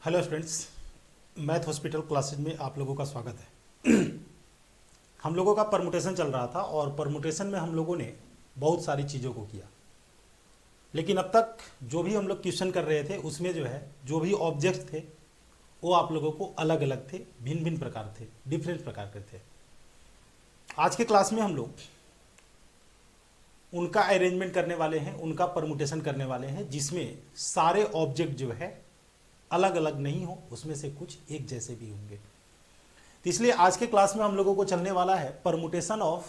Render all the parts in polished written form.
Hello students, math hospital classes में आप लोगों का स्वागत है। हम लोगों का परमुटेशन चल रहा था और परमुटेशन में हम लोगों ने बहुत सारी चीज़ों को किया, लेकिन अब तक जो भी हम लोग क्वेश्चन कर रहे थे उसमें जो है जो भी ऑब्जेक्ट्स थे वो आप लोगों को अलग अलग थे, भिन्न भिन्न प्रकार थे, डिफरेंट प्रकार के थे। आज के क्लास में हम लोग उनका अरेंजमेंट करने वाले हैं, उनका परमुटेशन करने वाले हैं, जिसमें सारे ऑब्जेक्ट जो है अलग अलग नहीं हो, उसमें से कुछ एक जैसे भी होंगे। तो इसलिए आज के क्लास में हम लोगों को चलने वाला है permutation of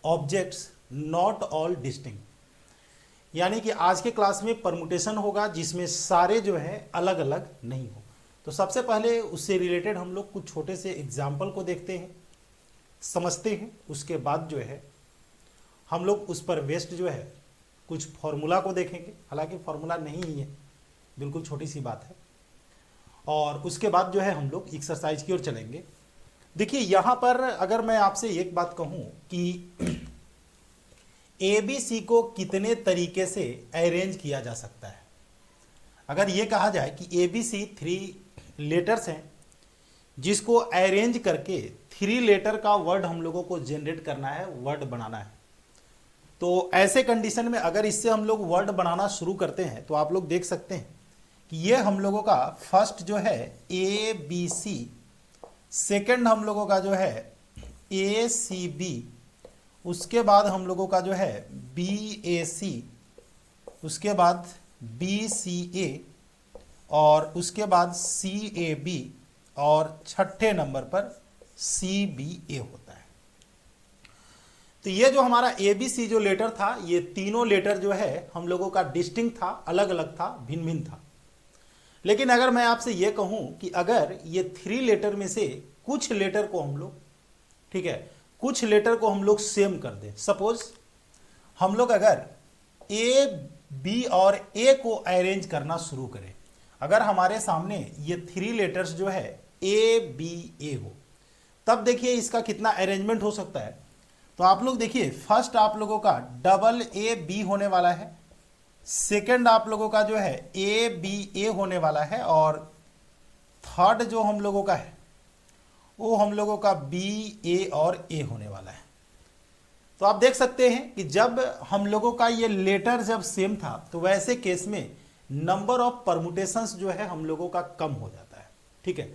objects not all distinct. यानी कि आज के क्लास में परमुटेशन होगा जिसमें सारे जो है अलग अलग नहीं हो। तो सबसे पहले उससे रिलेटेड हम लोग कुछ छोटे से एग्जाम्पल को देखते हैं, समझते हैं। उसके बाद जो है हम लोग उस पर बेस्ड जो है कुछ फॉर्मूला को देखेंगे, हालांकि फॉर्मूला नहीं ही है, बिल्कुल छोटी सी बात है। और उसके बाद जो है हम लोग एक्सरसाइज की ओर चलेंगे। देखिए यहाँ पर अगर मैं आपसे एक बात कहूँ कि ए बी सी को कितने तरीके से अरेंज किया जा सकता है, अगर ये कहा जाए कि ए बी सी 3 लेटर्स हैं जिसको अरेंज करके 3 लेटर का वर्ड हम लोगों को जनरेट करना है, वर्ड बनाना है, तो ऐसे कंडीशन में अगर इससे हम लोग वर्ड बनाना शुरू करते हैं तो आप लोग देख सकते हैं कि ये हम लोगों का फर्स्ट जो है ए बी सी, सेकेंड हम लोगों का जो है ए सी बी, उसके बाद हम लोगों का जो है बी ए सी, उसके बाद बी सी ए, और उसके बाद सी ए बी, और छठे नंबर पर सी बी ए होता है। तो ये जो हमारा ए बी सी जो लेटर था, ये तीनों लेटर जो है हम लोगों का डिस्टिंक्ट था, अलग अलग था, भिन्न भिन्न था। लेकिन अगर मैं आपसे ये कहूं कि अगर ये 3 लेटर में से कुछ लेटर को हम लोग, ठीक है, कुछ लेटर को हम लोग सेम कर दें, सपोज हम लोग अगर ए बी और ए को अरेंज करना शुरू करें, अगर हमारे सामने ये 3 लेटर्स जो है ए बी ए हो, तब देखिए इसका कितना अरेंजमेंट हो सकता है। तो आप लोग देखिए, फर्स्ट आप लोगों का डबल ए बी होने वाला है, सेकेंड आप लोगों का जो है ए बी ए होने वाला है, और थर्ड जो हम लोगों का है वो हम लोगों का बी ए और ए होने वाला है। तो आप देख सकते हैं कि जब हम लोगों का ये लेटर जब सेम था तो वैसे केस में नंबर ऑफ परमुटेशंस जो है हम लोगों का कम हो जाता है, ठीक है।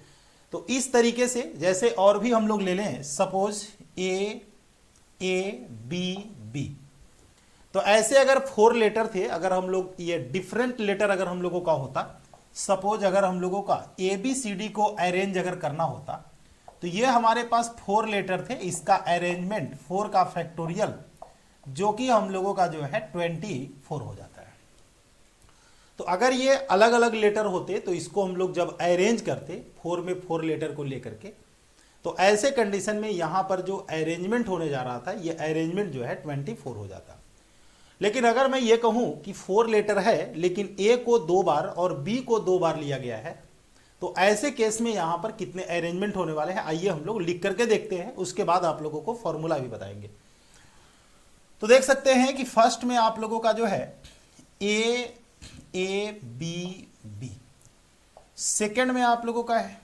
तो इस तरीके से जैसे और भी हम लोग ले लें, सपोज ए बी बी, तो ऐसे अगर 4 लेटर थे, अगर हम लोग ये डिफरेंट लेटर अगर हम लोगों का होता, सपोज अगर हम लोगों का ए बी सी डी को अरेंज अगर करना होता, तो ये हमारे पास 4 लेटर थे, इसका अरेंजमेंट 4 का फैक्टोरियल जो कि हम लोगों का जो है 24 हो जाता है। तो अगर ये अलग अलग लेटर होते तो इसको हम लोग जब अरेंज करते 4 में 4 लेटर को लेकर के, तो ऐसे कंडीशन में यहां पर जो अरेंजमेंट होने जा रहा था, ये अरेंजमेंट जो है 24 हो जाता। लेकिन अगर मैं ये कहूं कि 4 लेटर है लेकिन ए को 2 बार और बी को 2 बार लिया गया है, तो ऐसे केस में यहां पर कितने अरेंजमेंट होने वाले हैं, आइए हम लोग लिख करके देखते हैं, उसके बाद आप लोगों को फॉर्मूला भी बताएंगे। तो देख सकते हैं कि फर्स्ट में आप लोगों का जो है ए बी बी, सेकेंड में आप लोगों का है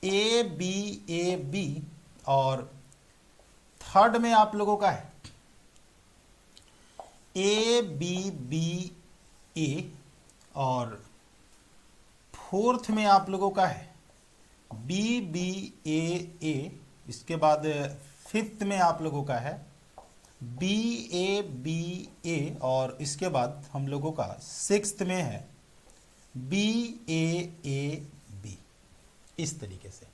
ए बी, और थर्ड में आप लोगों का है ए बी ए, और फोर्थ में आप लोगों का है बी ए, इसके बाद फिफ्थ में आप लोगों का है बी ए, और इसके बाद हम लोगों का सिक्स्थ में है बी बी। इस तरीके से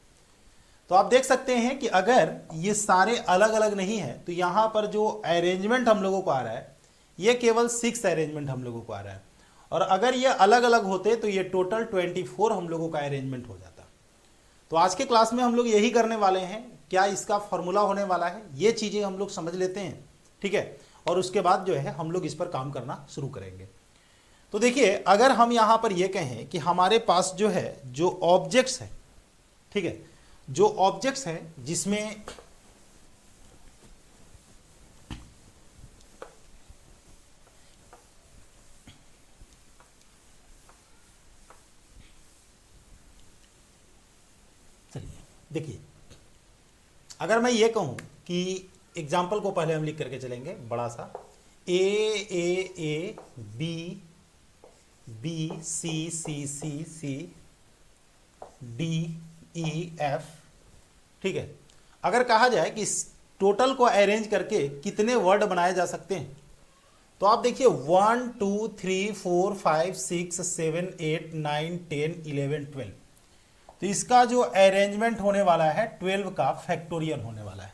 तो आप देख सकते हैं कि अगर ये सारे अलग अलग नहीं है तो यहां पर जो अरेंजमेंट हम लोगों को आ रहा है ये केवल 6 अरेंजमेंट हम लोगों को आ रहा है, और अगर ये अलग अलग होते तो ये टोटल 24 हम लोगों का अरेंजमेंट हो जाता। तो आज के क्लास में हम लोग यही करने वाले हैं, क्या इसका फॉर्मूला होने वाला है, ये चीजें हम लोग समझ लेते हैं, ठीक है, और उसके बाद जो है हम लोग इस पर काम करना शुरू करेंगे। तो देखिए, अगर हम यहां पर यह कहें कि हमारे पास जो है जो ऑब्जेक्ट्स है, ठीक है, जो ऑब्जेक्ट्स हैं जिसमें देखिए, अगर मैं ये कहूं कि एग्जाम्पल को पहले हम लिख करके चलेंगे बड़ा सा, A B B C C C C D E F, ठीक है। अगर कहा जाए कि इस टोटल को अरेंज करके कितने वर्ड बनाए जा सकते हैं, तो आप देखिए 1 2 3 4 5 6 7 8 9 10 11 12, तो इसका जो अरेंजमेंट होने वाला है 12 का फैक्टोरियल होने वाला है।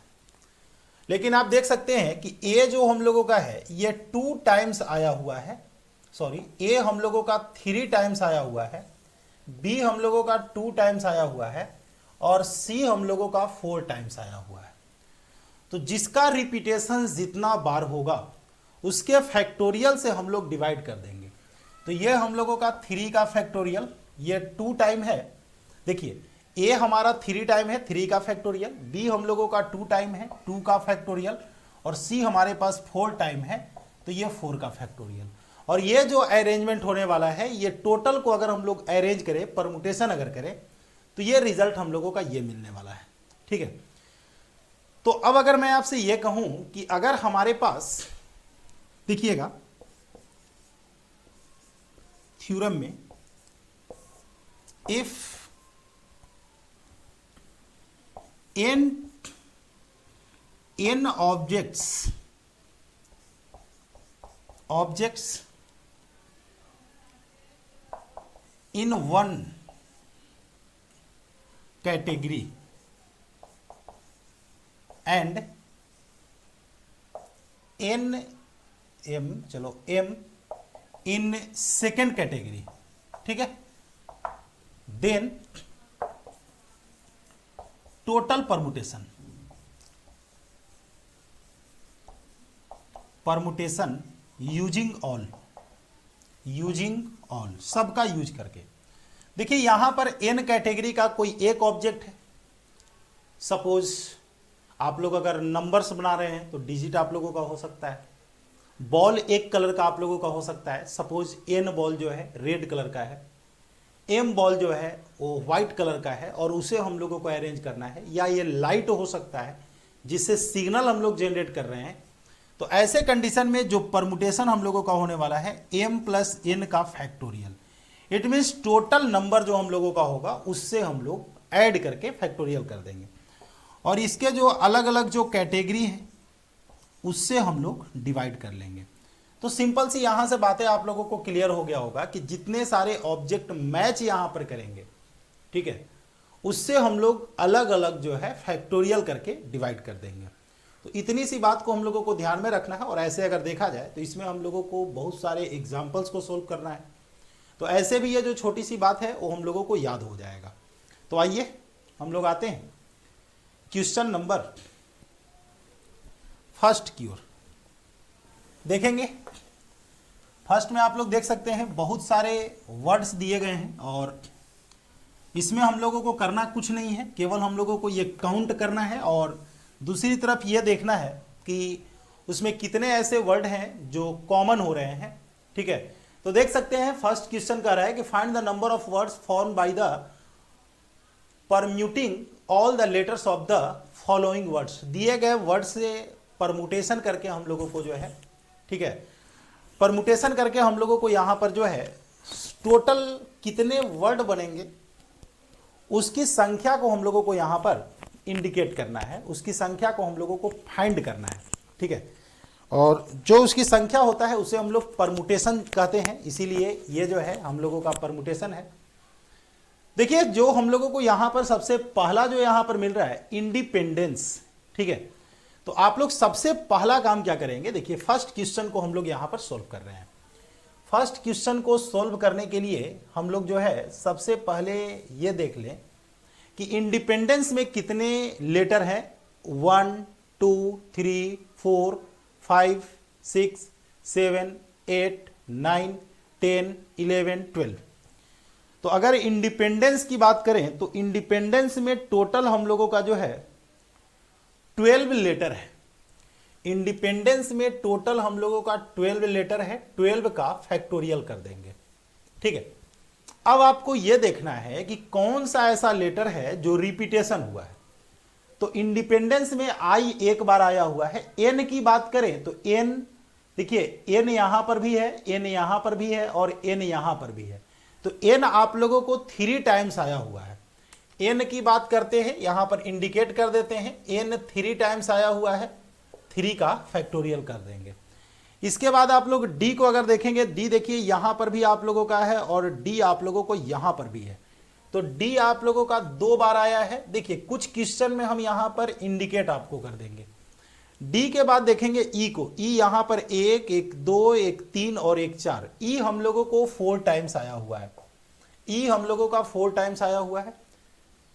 लेकिन आप देख सकते हैं कि ए जो हम लोगों का है ये 2 टाइम्स आया हुआ है, सॉरी ए हम लोगों का 3 टाइम्स आया हुआ है, बी हम लोगों का 2 टाइम्स आया हुआ है, और सी हम लोगों का 4 टाइम्स आया हुआ है। तो जिसका रिपीटेशन जितना बार होगा उसके फैक्टोरियल से हम लोग डिवाइड कर देंगे। तो ये हम लोगों का 3 का फैक्टोरियल, ये 2 टाइम है, देखिए ए हमारा 3 टाइम है, 3 का फैक्टोरियल, बी हम लोगों का 2 टाइम है, 2 का फैक्टोरियल, और सी हमारे पास 4 टाइम है, तो ये 4 का फैक्टोरियल। और ये जो अरेंजमेंट होने वाला है, ये टोटल को अगर हम लोग अरेंज करें, परमुटेशन अगर करें, तो ये रिजल्ट हम लोगों का ये मिलने वाला है, ठीक है। तो अब अगर मैं आपसे ये कहूं कि अगर हमारे पास, देखिएगा थ्योरम में, if n objects in one category and m in second category, ठीक है, then total permutation using all सबका यूज करके। देखिए यहां पर n कैटेगरी का कोई एक ऑब्जेक्ट है, सपोज आप लोग अगर नंबर्स बना रहे हैं तो डिजिट आप लोगों का हो सकता है, बॉल एक कलर का आप लोगों का हो सकता है, सपोज n बॉल जो है रेड कलर का है, m बॉल जो है वो व्हाइट कलर का है और उसे हम लोगों को अरेंज करना है, या ये लाइट हो सकता है जिससे सिग्नल हम लोग जनरेट कर रहे हैं। तो ऐसे कंडीशन में जो परमुटेशन हम लोगों का होने वाला है m प्लस n का factorial, it means total number जो हम लोगों का होगा उससे हम लोग ऐड करके फैक्टोरियल कर देंगे, और इसके जो अलग अलग जो कैटेगरी है उससे हम लोग डिवाइड कर लेंगे। तो सिंपल सी यहां से बातें आप लोगों को क्लियर हो गया होगा कि जितने सारे ऑब्जेक्ट मैच यहां पर करेंगे, ठीक है, उससे हम लोग अलग अलग जो है फैक्टोरियल करके डिवाइड कर देंगे। तो इतनी सी बात को हम लोगों को ध्यान में रखना है, और ऐसे अगर देखा जाए तो इसमें हम लोगों को बहुत सारे एग्जाम्पल्स को सोल्व करना है, तो ऐसे भी ये जो छोटी सी बात है वो हम लोगों को याद हो जाएगा। तो आइए हम लोग आते हैं क्वेश्चन नंबर फर्स्ट की ओर देखेंगे। फर्स्ट में आप लोग देख सकते हैं बहुत सारे वर्ड्स दिए गए हैं, और इसमें हम लोगों को करना कुछ नहीं है, केवल हम लोगों को ये काउंट करना है, और दूसरी तरफ ये देखना है कि उसमें कितने ऐसे वर्ड हैं जो कॉमन हो रहे हैं, ठीक है। तो देख सकते हैं फर्स्ट क्वेश्चन कह रहा है कि find the number of words form by the permuting all the letters of the following words. दिए गए वर्ड से परमुटेशन करके हम लोगों को जो है, ठीक है, परमुटेशन करके हम लोगों को यहाँ पर जो है टोटल कितने वर्ड बनेंगे उसकी संख्या को हम लोगों को यहाँ पर इंडिकेट करना है, उसकी संख्या को हम लोगों को फाइंड करना है, ठीक है। और जो उसकी संख्या होता है उसे हम लोग परमुटेशन कहते हैं, इसीलिए ये जो है हम लोगों का परमुटेशन है। देखिए जो हम लोगों को यहाँ पर सबसे पहला जो यहाँ पर मिल रहा है इंडिपेंडेंस, ठीक है। तो आप लोग सबसे पहला काम क्या करेंगे, देखिए फर्स्ट क्वेश्चन को हम लोग यहाँ पर सोल्व कर रहे हैं। फर्स्ट क्वेश्चन को सोल्व करने के लिए हम लोग जो है सबसे पहले ये देख लें कि इंडिपेंडेंस में कितने लेटर हैं, 1 2 3 4 5 6 7 8 9 10 11 12। तो अगर इंडिपेंडेंस की बात करें तो इंडिपेंडेंस में टोटल हम लोगों का जो है 12 लेटर है। इंडिपेंडेंस में टोटल हम लोगों का 12 लेटर है, 12 का फैक्टोरियल कर देंगे, ठीक है। अब आपको यह देखना है कि कौन सा ऐसा लेटर है जो रिपीटेशन हुआ है। तो इंडिपेंडेंस में आई एक बार आया हुआ है। एन की बात करें तो एन, देखिए एन यहां पर भी है, एन यहां पर भी है और एन यहां पर भी है। तो एन आप लोगों को 3 टाइम्स आया हुआ है। एन की बात करते हैं, यहां पर इंडिकेट कर देते हैं, एन 3 टाइम्स आया हुआ है, 3 का फैक्टोरियल कर देंगे। इसके बाद आप लोग डी को अगर देखेंगे, डी देखिए यहां पर भी आप लोगों का है और डी आप लोगों को यहां पर भी है। तो डी आप लोगों का 2 बार आया है। देखिए कुछ क्वेश्चन में हम यहां पर इंडिकेट आपको कर देंगे। डी के बाद देखेंगे ई को, ई यहां पर 1, 1, 2, 1, 3 और 1, 4। ई हम लोगों को 4 टाइम्स आया हुआ है। ई हम लोगों का 4 टाइम्स आया हुआ है।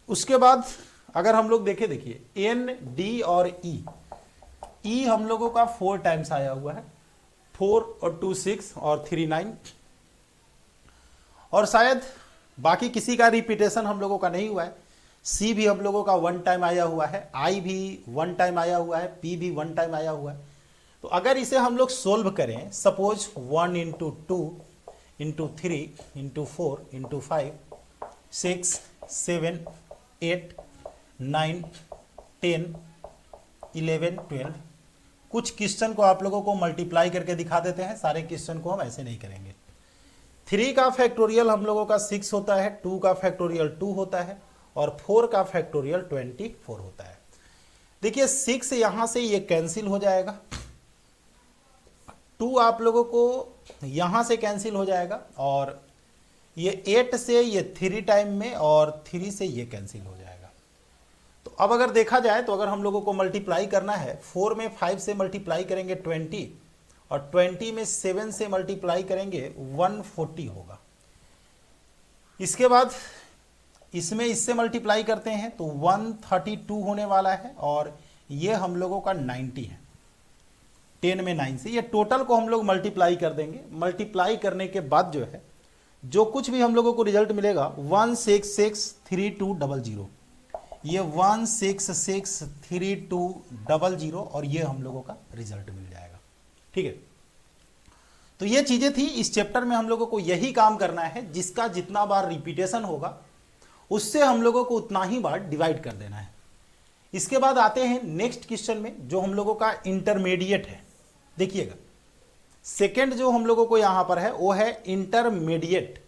उसके बाद अगर हम लोग देखें, देखिए एन, डी और ई हम लोगों का 4 टाइम्स आया हुआ है। 4 और 2 6 और 3 9। और शायद बाकी किसी का रिपीटेशन हम लोगों का नहीं हुआ है। सी भी हम लोगों का 1 टाइम आया हुआ है, आई भी 1 टाइम आया हुआ है, पी भी 1 टाइम आया हुआ है। तो अगर इसे हम लोग सोल्व करें, suppose 1 into 2 into 3 into 4 into 5 6 7 8 9 10 11 12। कुछ क्वेश्चन को आप लोगों को मल्टीप्लाई करके दिखा देते हैं, सारे क्वेश्चन को हम ऐसे नहीं करेंगे। 3 का फैक्टोरियल हम लोगों का 6 होता है, 2 का फैक्टोरियल 2 होता है और 4 का फैक्टोरियल 24 होता है। देखिए 6 यहां से ये कैंसिल हो जाएगा, 2 आप लोगों को यहां से कैंसिल हो जाएगा और ये 8 से ये 3 टाइम में और 3 से ये कैंसिल हो जाएगा। तो अब अगर देखा जाए तो अगर हम लोगों को मल्टीप्लाई करना है, 4 में 5 से मल्टीप्लाई करेंगे 20 और 20 में 7 से मल्टीप्लाई करेंगे 140 होगा। इसके बाद इसमें इससे मल्टीप्लाई करते हैं तो 132 होने वाला है और ये हम लोगों का 90 है। 10 में 9 से ये टोटल को हम लोग मल्टीप्लाई कर देंगे। मल्टीप्लाई करने के बाद जो है जो कुछ भी हम लोगों को रिजल्ट मिलेगा 1663200, ये 1663200 और ये हम लोगों का रिजल्ट मिल जाएगा। ठीक है, तो ये चीजें थी। इस चैप्टर में हम लोगों को यही काम करना है, जिसका जितना बार रिपीटेशन होगा उससे हम लोगों को उतना ही बार डिवाइड कर देना है। इसके बाद आते हैं नेक्स्ट क्वेश्चन में, जो हम लोगों का इंटरमीडिएट है। देखिएगा सेकंड जो हम लोगों को यहां पर है वो है इंटरमीडिएट।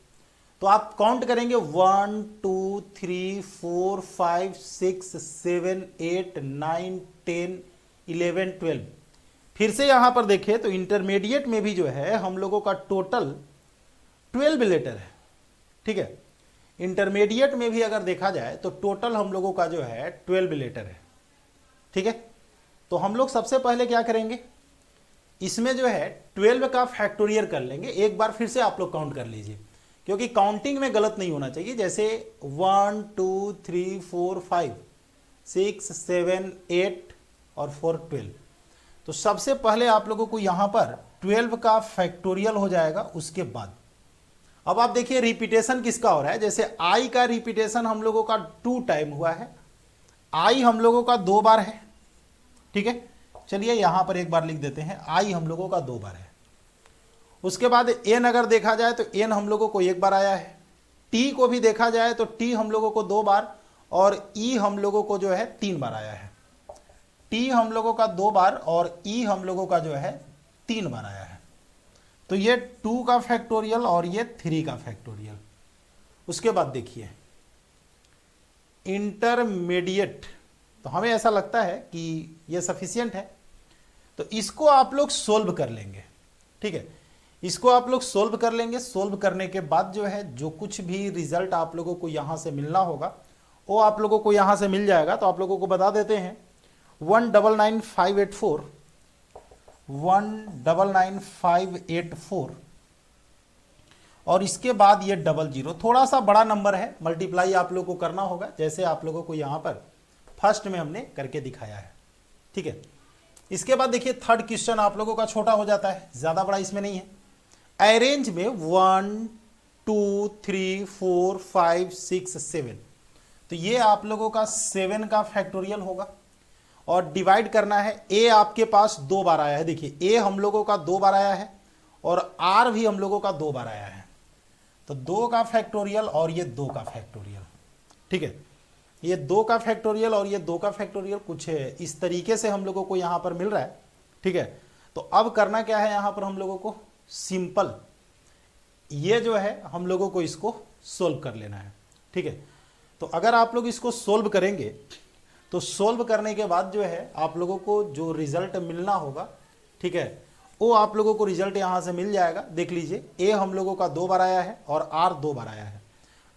तो आप काउंट करेंगे 1 2 3 4 5 6 7 8 9 10 11 12। फिर से यहां पर देखें तो इंटरमीडिएट में भी जो है हम लोगों का टोटल 12 लेटर है। ठीक है, इंटरमीडिएट में भी अगर देखा जाए तो टोटल हम लोगों का जो है 12 लेटर है। ठीक है, तो हम लोग सबसे पहले क्या करेंगे, इसमें जो है 12 का फैक्टोरियल कर लेंगे। एक बार फिर से आप लोग काउंट कर लीजिए, क्योंकि काउंटिंग में गलत नहीं होना चाहिए। जैसे 1 2 3 4 5 6 7 8 और 4 12। तो सबसे पहले आप लोगों को यहां पर 12 का फैक्टोरियल हो जाएगा। उसके बाद अब आप देखिए रिपीटेशन किसका हो रहा है। जैसे आई का रिपीटेशन हम लोगों का 2 टाइम हुआ है, आई हम लोगों का 2 बार है। ठीक है, चलिए यहां पर एक बार लिख देते हैं, आई हम लोगों का 2 बार है। उसके बाद एन अगर देखा जाए तो एन हम लोगों को 1 बार आया है। टी को भी देखा जाए तो टी हम लोगों को 2 बार और ई हम लोगों को जो है 3 बार आया है। टी हम लोगों का 2 बार और ई हम लोगों का जो है 3 बार आया है। तो ये 2 का फैक्टोरियल और ये 3 का फैक्टोरियल। उसके बाद देखिए इंटरमीडिएट, तो हमें ऐसा लगता है कि ये सफिशिएंट है, तो इसको आप लोग सोल्व कर लेंगे। ठीक है, इसको आप लोग सोल्व कर लेंगे। सोल्व करने के बाद जो है जो कुछ भी रिजल्ट आप लोगों को यहां से मिलना होगा वो आप लोगों को यहां से मिल जाएगा। तो आप लोगों को बता देते हैं 199584 199584 और इसके बाद ये 00। थोड़ा सा बड़ा नंबर है, मल्टीप्लाई आप लोगों को करना होगा, जैसे आप लोगों को यहां पर फर्स्ट में हमने करके दिखाया है। ठीक है, इसके बाद देखिए थर्ड क्वेश्चन आप लोगों का छोटा हो जाता है, ज्यादा बड़ा इसमें नहीं है। अरेंज में 1 2 3 4 5 6 7, तो ये आप लोगों का 7 का फैक्टोरियल होगा और डिवाइड करना है। ए आपके पास 2 बार आया है, देखिए ए हम लोगों का 2 बार आया है और आर भी हम लोगों का 2 बार आया है। तो 2 का फैक्टोरियल और ये 2 का फैक्टोरियल, ठीक है, ये 2 का फैक्टोरियल और ये 2 का फैक्टोरियल कुछ इस तरीके से हम लोगों को यहां पर मिल रहा है, ठीक है। तो अब करना क्या है, यहां पर हम लोगों को सिंपल ये जो है हम लोगों को इसको सोल्व कर लेना है, ठीक है। तो अगर आप लोग इसको सोल्व करेंगे तो सोल्व करने के बाद जो है आप लोगों को जो रिजल्ट मिलना होगा, ठीक है, वो आप लोगों को रिजल्ट यहां से मिल जाएगा। देख लीजिए, ए हम लोगों का 2 बार आया है और आर 2 बार आया है।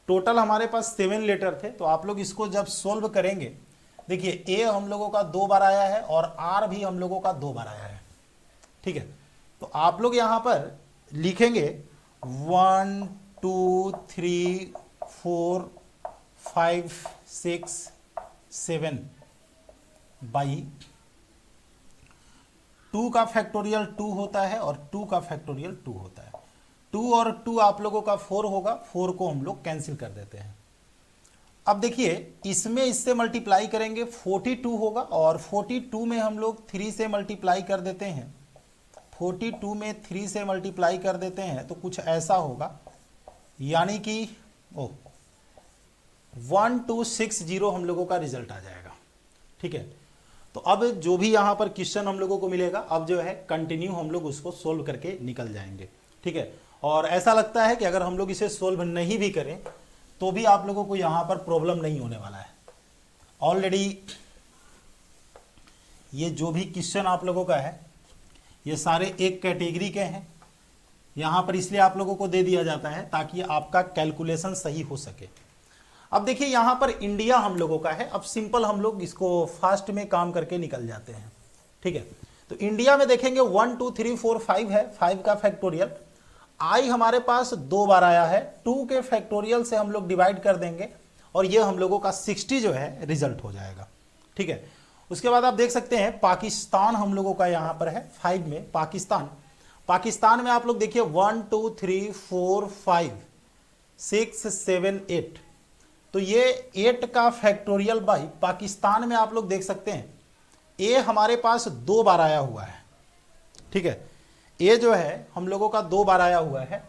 टोटल हमारे पास 7 लेटर थे। तो आप लोग इसको जब सोल्व करेंगे, देखिए ए हम लोगों का 2 बार आया है और आर भी हम लोगों का 2 बार आया है, ठीक है। तो आप लोग यहां पर लिखेंगे 1 2 3 4 5 6 7 बाई 2 का फैक्टोरियल 2 होता है और 2 का फैक्टोरियल 2 होता है। 2 और 2 आप लोगों का 4 होगा, 4 को हम लोग कैंसिल कर देते हैं। अब देखिए, इसमें इससे मल्टीप्लाई करेंगे 42 होगा और 42 में हम लोग 3 से मल्टीप्लाई कर देते हैं। 42 में 3 से मल्टीप्लाई कर देते हैं तो कुछ ऐसा होगा, यानी कि 1260 हम लोगों का रिजल्ट आ जाएगा, ठीक है। तो अब जो भी यहां पर क्वेश्चन हम लोगों को मिलेगा, अब जो है कंटिन्यू हम लोग उसको सोल्व करके निकल जाएंगे, ठीक है। और ऐसा लगता है कि अगर हम लोग इसे सोल्व नहीं भी करें तो भी आप लोगों को यहां पर प्रॉब्लम नहीं होने वाला है। ऑलरेडी ये जो भी क्वेश्चन आप लोगों का है ये सारे एक कैटेगरी के हैं। यहां पर इसलिए आप लोगों को दे दिया जाता है ताकि आपका कैलकुलेशन सही हो सके। अब देखिए, यहां पर इंडिया हम लोगों का है। अब सिंपल हम लोग इसको फास्ट में काम करके निकल जाते हैं, ठीक है। तो इंडिया में देखेंगे 1 2 3 4 5 है, 5 का फैक्टोरियल। आई हमारे पास 2 बार आया है, 2 के फैक्टोरियल से हम लोग डिवाइड कर देंगे और ये हम लोगों का 60 जो है रिजल्ट हो जाएगा, ठीक है। उसके बाद आप देख सकते हैं पाकिस्तान हम लोगों का यहां पर है 5 में पाकिस्तान। पाकिस्तान में आप लोग देखिए 1 2 3 4 5 6 7 8, तो ये 8 का फैक्टोरियल बाई पाकिस्तान में आप लोग देख सकते हैं ए हमारे पास 2 बार आया हुआ है, ठीक है। ए जो है हम लोगों का 2 बार आया हुआ है,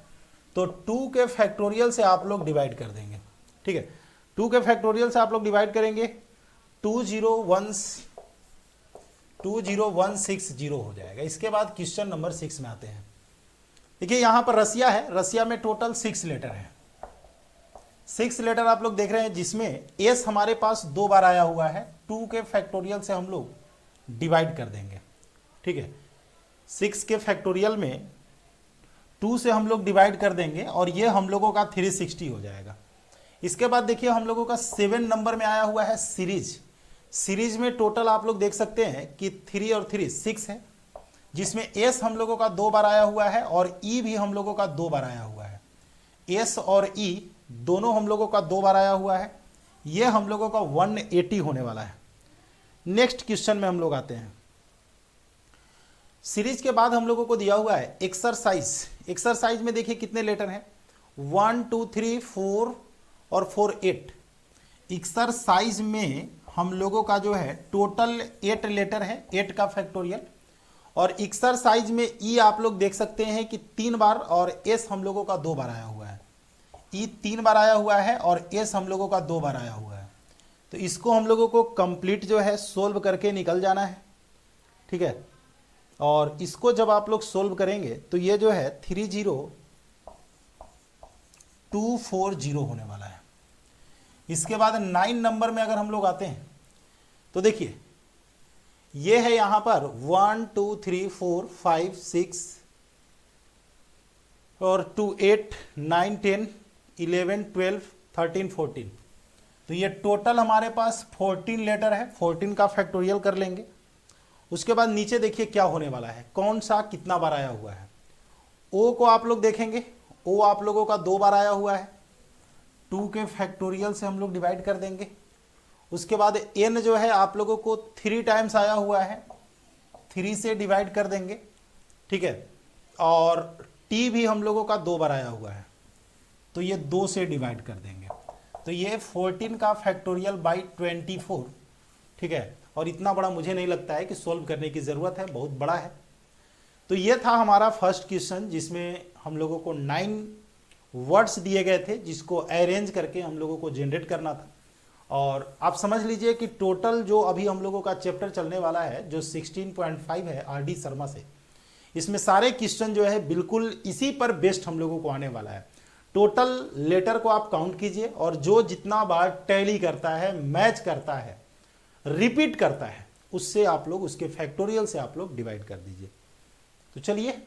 तो 2 के फैक्टोरियल से आप लोग डिवाइड कर देंगे, ठीक है। 2 के फैक्टोरियल से आप लोग डिवाइड करेंगे 20160 हो जाएगा। इसके बाद क्वेश्चन नंबर 6 में आते हैं। देखिए यहां पर रसिया है, रसिया में टोटल 6 लेटर है। 6 लेटर आप लोग देख रहे हैं, जिसमें एस हमारे पास 2 बार आया हुआ है। 2 के फैक्टोरियल से हम लोग डिवाइड कर देंगे, ठीक है। 6 के फैक्टोरियल में 2 से हम लोग डिवाइड कर देंगे और ये हम लोगों का 360 हो जाएगा। इसके बाद देखिए हम लोगों का 7 नंबर में आया हुआ है सीरीज। सीरीज में टोटल आप लोग देख सकते हैं कि 3 और 3 6 है, जिसमें एस हम लोगों का 2 बार आया हुआ है और ई भी हम लोगों का 2 बार आया हुआ है। एस और ई दोनों हम लोगों का 2 बार आया हुआ है। ये हम लोगों का 180 होने वाला है। नेक्स्ट क्वेश्चन में हम लोग आते हैं। सीरीज के बाद हम लोगों को दिया हुआ है एक्सरसाइज। एक्सरसाइज में देखिए कितने लेटर हैं, 1 2 3 4 और 4 8। एक्सरसाइज में हम लोगों का जो है टोटल 8 लेटर है, 8 का फैक्टोरियल। और एक्सरसाइज में ई आप लोग देख सकते हैं कि 3 बार और एस हम लोगों का 2 बार आया हुआ है। ई 3 बार आया हुआ है और एस हम लोगों का 2 बार आया हुआ है। तो इसको हम लोगों को कंप्लीट जो है सोल्व करके निकल जाना है, ठीक है। और इसको जब आप लोग सोल्व करेंगे तो ये जो है 30240 होने वाला है। इसके बाद 9 नंबर में अगर हम लोग आते हैं तो देखिए ये है यहां पर 1 2 3 4 5 6 और 2 8 9 10 11 12 13 14। तो ये टोटल हमारे पास 14 लेटर है। 14 का फैक्टोरियल कर लेंगे। उसके बाद नीचे देखिए क्या होने वाला है, कौन सा कितना बार आया हुआ है। ओ को आप लोग देखेंगे, ओ आप लोगों का 2 बार आया हुआ है। 2 के फैक्टोरियल से हम लोग डिवाइड कर देंगे। उसके बाद एन जो है आप लोगों को 3 टाइम्स आया हुआ है, 3 से डिवाइड कर देंगे, ठीक है। और टी भी हम लोगों का 2 बार आया हुआ है, तो ये 2 से डिवाइड कर देंगे। तो ये 14 का फैक्टोरियल बाई 24, ठीक है। और इतना बड़ा मुझे नहीं लगता है कि सोल्व करने की ज़रूरत है, बहुत बड़ा है। तो ये था हमारा फर्स्ट क्वेश्चन, जिसमें हम लोगों को 9 वर्ड्स दिए गए थे जिसको अरेंज करके हम लोगों को जनरेट करना था। और आप समझ लीजिए कि टोटल जो अभी हम लोगों का चैप्टर चलने वाला है जो 16.5 है आर.डी. शर्मा से, इसमें सारे क्वेश्चन जो है बिल्कुल इसी पर बेस्ड हम लोगों को आने वाला है। टोटल लेटर को आप काउंट कीजिए और जो जितना बार टैली करता है, मैच करता है, रिपीट करता है, उससे आप लोग उसके फैक्टोरियल से आप लोग डिवाइड कर दीजिए। तो चलिए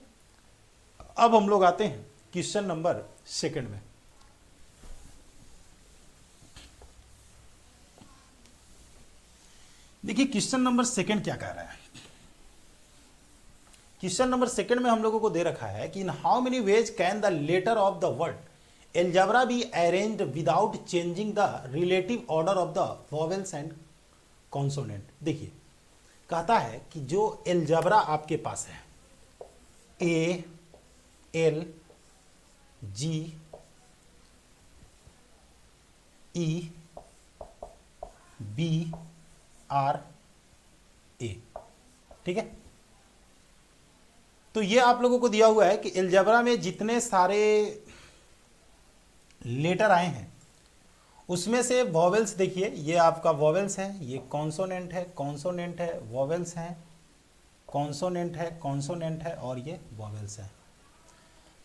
अब हम लोग आते हैं क्वेश्चन नंबर सेकंड में। देखिए क्वेश्चन नंबर सेकंड क्या कह रहा है। क्वेश्चन नंबर सेकंड में हम लोगों को दे रखा है कि in how many ways can the letter of the word algebra be arranged without changing the relative order of the vowels and consonant. देखिए कहता है कि जो एल्जेब्रा आपके पास है, A L G E B R A, ठीक है। तो ये आप लोगों को दिया हुआ है कि एल्जेब्रा में जितने सारे लेटर आए हैं उसमें से वॉवेल्स, देखिए ये आपका वॉवेल्स है, ये कॉन्सोनेंट है, कॉन्सोनेंट है, वॉवेल्स हैं, कॉन्सोनेंट है, कॉन्सोनेंट है और ये वॉवेल्स है।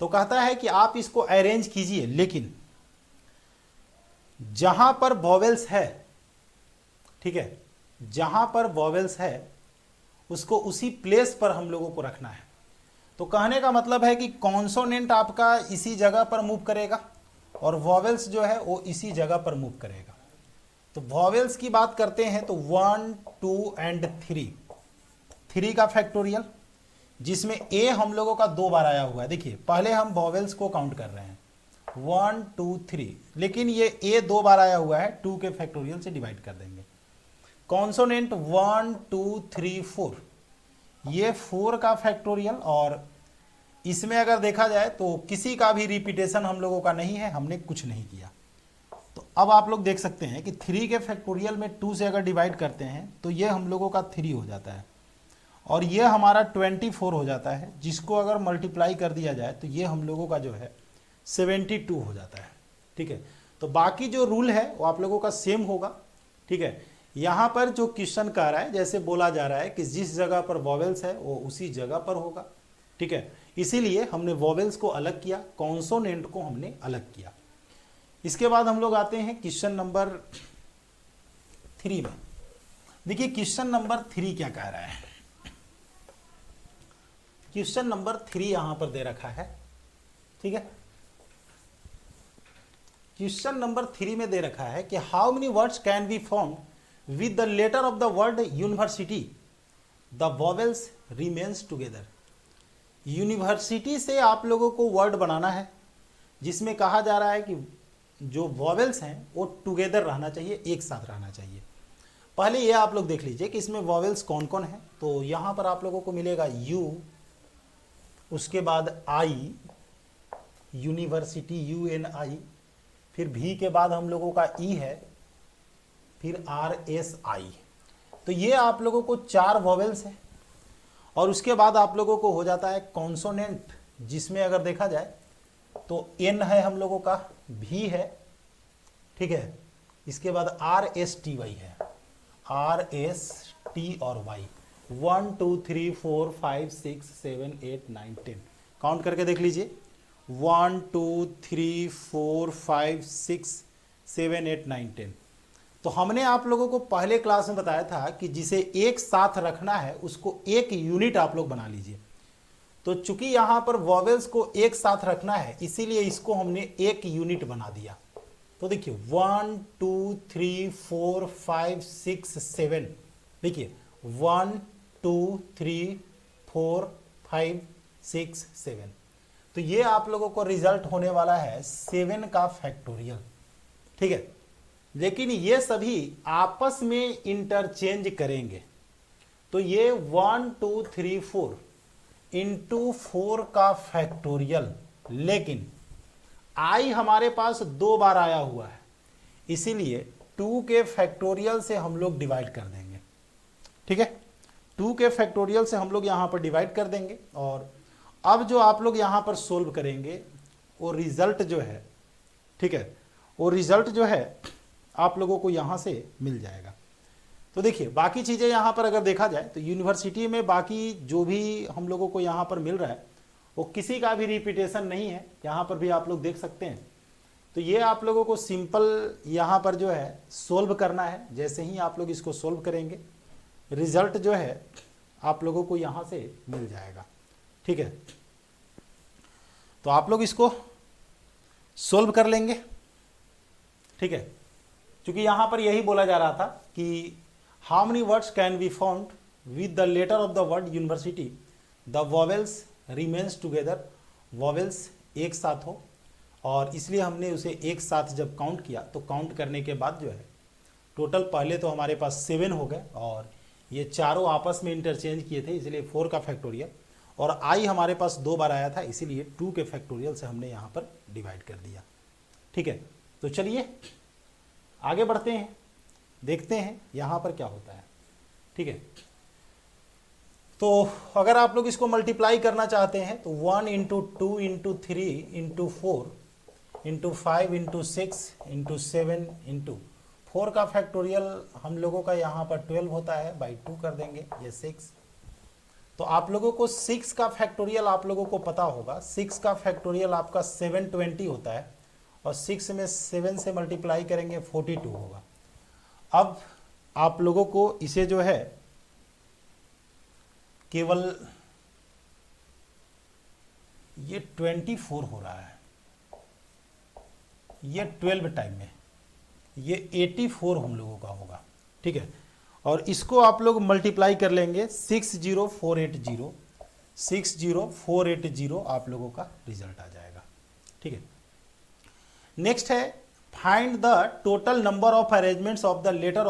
तो कहता है कि आप इसको अरेंज कीजिए, लेकिन जहां पर वॉवेल्स है, ठीक है, जहां पर वॉवेल्स है उसको उसी प्लेस पर हम लोगों को रखना है। तो कहने का मतलब है कि कॉन्सोनेंट आपका इसी जगह पर मूव करेगा और वॉवेल्स जो है वो इसी जगह पर मूव करेगा। तो वॉवेल्स की बात करते हैं तो 1 2 एंड 3 का फैक्टोरियल, जिसमें ए हम लोगों का 2 बार आया हुआ है। देखिए पहले हम वॉवेल्स को काउंट कर रहे हैं 1 2 3, लेकिन ये ए 2 बार आया हुआ है, 2 के फैक्टोरियल से डिवाइड कर देंगे। कॉन्सोनेंट 1 2 3 4, ये 4 का फैक्टोरियल, और इसमें अगर देखा जाए तो किसी का भी रिपीटेशन हम लोगों का नहीं है, हमने कुछ नहीं किया। तो अब आप लोग देख सकते हैं कि 3 के फैक्टोरियल में 2 से अगर डिवाइड करते हैं तो ये हम लोगों का 3 हो जाता है और ये हमारा 24 हो जाता है, जिसको अगर मल्टीप्लाई कर दिया जाए तो ये हम लोगों का जो है 72 हो जाता है, ठीक है। तो बाकी जो रूल है वो आप लोगों का सेम होगा, ठीक है। यहाँ पर जो क्वेश्चन कह रहा है, जैसे बोला जा रहा है कि जिस जगह पर वॉवेल्स है वो उसी जगह पर होगा, ठीक है। इसीलिए हमने वॉवेल्स को अलग किया, कॉन्सोनेंट को हमने अलग किया। इसके बाद हम लोग आते हैं क्वेश्चन नंबर 3 में। देखिए क्वेश्चन नंबर 3 क्या कह रहा है। क्वेश्चन नंबर 3 यहां पर दे रखा है, ठीक है। क्वेश्चन नंबर 3 में दे रखा है कि how many words can be formed with the letter of the word university the vowels remains together। University से आप लोगों को वर्ड बनाना है जिसमें कहा जा रहा है कि जो वॉवेल्स हैं वो टुगेदर रहना चाहिए, एक साथ रहना चाहिए। पहले ये आप लोग देख लीजिए कि इसमें वॉवेल्स कौन कौन है। तो यहाँ पर आप लोगों को मिलेगा यू, उसके बाद आई, यूनिवर्सिटी UNI, फिर भी के बाद हम लोगों का ई है, फिर RSI। तो ये आप लोगों को 4 वॉवेल्स है और उसके बाद आप लोगों को हो जाता है कॉन्सोनेंट, जिसमें अगर देखा जाए तो N है हम लोगों का, भी है, ठीक है। इसके बाद RSTY है, RST और Y। 1 2 3 4 5 6 7 8 9 10 काउंट करके देख लीजिए। 1 2 3 4 5 6 7 8 9 10। तो हमने आप लोगों को पहले क्लास में बताया था कि जिसे एक साथ रखना है उसको एक यूनिट आप लोग बना लीजिए। तो चूंकि यहां पर वॉवेल्स को एक साथ रखना है इसीलिए इसको हमने एक यूनिट बना दिया। तो देखिए 1 2 3 4 5 6 7, देखिए 1 2 3 4 5 6 7। तो ये आप लोगों को रिजल्ट होने वाला है 7 का फैक्टोरियल, ठीक है। लेकिन ये सभी आपस में इंटरचेंज करेंगे। तो ये 1 2 3 4 इंटू 4 का फैक्टोरियल, लेकिन आई हमारे पास 2 बार आया हुआ है, इसीलिए 2 के फैक्टोरियल से हम लोग डिवाइड कर देंगे, ठीक है। 2 के फैक्टोरियल से हम लोग यहां पर डिवाइड कर देंगे और अब जो आप लोग यहां पर सोल्व करेंगे वो रिजल्ट जो है, ठीक है, वो रिजल्ट जो है आप लोगों को यहाँ से मिल जाएगा। तो देखिए बाकी चीज़ें यहाँ पर अगर देखा जाए तो यूनिवर्सिटी में बाकी जो भी हम लोगों को यहाँ पर मिल रहा है वो किसी का भी रिपीटेशन नहीं है, यहाँ पर भी आप लोग देख सकते हैं। तो ये आप लोगों को सिंपल यहाँ पर जो है सोल्व करना है। जैसे ही आप लोग इसको सोल्व करेंगे रिजल्ट जो है आप लोगों को यहाँ से मिल जाएगा, ठीक है। तो आप लोग इसको सोल्व कर लेंगे, ठीक है। क्योंकि यहाँ पर यही बोला जा रहा था कि how many words can be found with the letter of the word university the vowels remains together, vowels एक साथ हो, और इसलिए हमने उसे एक साथ जब काउंट किया तो काउंट करने के बाद जो है टोटल पहले तो हमारे पास 7 हो गए और ये चारों आपस में इंटरचेंज किए थे, इसलिए 4 का फैक्टोरियल, और आई हमारे पास 2 बार आया था इसीलिए 2 के फैक्टोरियल से हमने यहाँ पर डिवाइड कर दिया, ठीक है। तो चलिए आगे बढ़ते हैं, देखते हैं यहाँ पर क्या होता है, ठीक है। तो अगर आप लोग इसको मल्टीप्लाई करना चाहते हैं तो 1 into 2 into 3 into 4 into 5 into 6 into 7 into 4 का फैक्टोरियल हम लोगों का यहाँ पर 12 होता है, बाई 2 कर देंगे, ये 6। तो आप लोगों को 6 का फैक्टोरियल आप लोगों को पता होगा, 6 का फैक्टोरियल आपका 720 होता है, और 6 में 7 से मल्टीप्लाई करेंगे 42 होगा। अब आप लोगों को इसे जो है केवल ये 24 हो रहा है, ये 12 टाइम में ये 84 हम लोगों का होगा, ठीक है। और इसको आप लोग मल्टीप्लाई कर लेंगे 60480, 60480 आप लोगों का रिजल्ट आ जाएगा, ठीक है। नेक्स्ट है find the total number of arrangements of the letter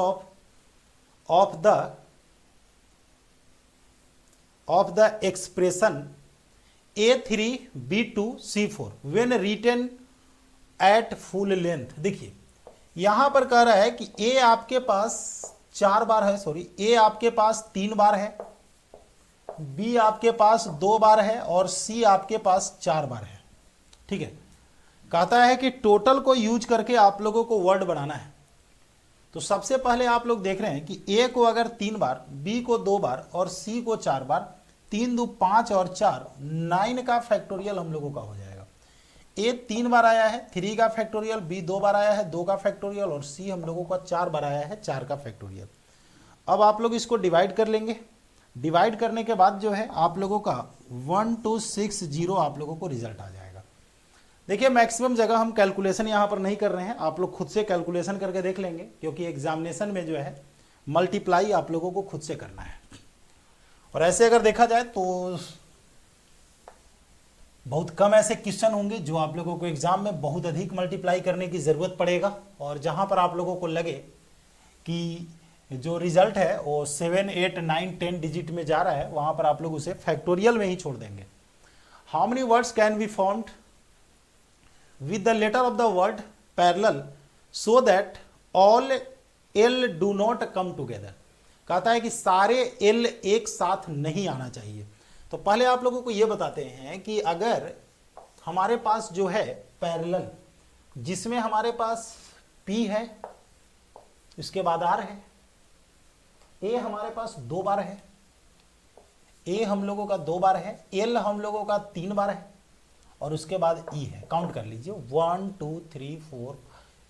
of the expression A3B2C4 when written at full length. देखिए यहां पर कह रहा है कि A आपके पास 4 बार है, सॉरी A आपके पास 3 बार है, B आपके पास 2 बार है और C आपके पास 4 बार है, ठीक है। कहता है कि टोटल को यूज करके आप लोगों को वर्ड बनाना है। तो सबसे पहले आप लोग देख रहे हैं कि A को अगर 3 बार, B को 2 बार और C को 4 बार, 3 2 5 और 4 9 का फैक्टोरियल हम लोगों का हो जाएगा। A 3 बार आया है, 3 का फैक्टोरियल, B 2 बार आया है, 2 का फैक्टोरियल, और C हम लोगों का 4 बार आया है, 4 का फैक्टोरियल। अब आप लोग इसको डिवाइड कर लेंगे। डिवाइड करने के बाद जो है आप लोगों का 1260 आप लोगों को रिजल्ट आ जाएगा। देखिए मैक्सिमम जगह हम कैलकुलेशन यहाँ पर नहीं कर रहे हैं, आप लोग खुद से कैलकुलेशन करके देख लेंगे, क्योंकि एग्जामिनेशन में जो है मल्टीप्लाई आप लोगों को खुद से करना है। और ऐसे अगर देखा जाए तो बहुत कम ऐसे क्वेश्चन होंगे जो आप लोगों को एग्जाम में बहुत अधिक मल्टीप्लाई करने की ज़रूरत पड़ेगा, और जहाँ पर आप लोगों को लगे कि जो रिजल्ट है वो 7 8 9 10 डिजिट में जा रहा है, वहाँ पर आप लोग उसे फैक्टोरियल में ही छोड़ देंगे। How many words can be found with the letter of the word parallel so that all L do not come together। कहता है कि सारे L एक साथ नहीं आना चाहिए। तो पहले आप लोगों को यह बताते हैं कि अगर हमारे पास जो है पैरेलल, जिसमें हमारे पास P है, इसके बाद R है, A हमारे पास 2 बार है, A हम लोगों का 2 बार है, L हम लोगों का 3 बार है, और उसके बाद E है। काउंट कर लीजिए 1 2 3 4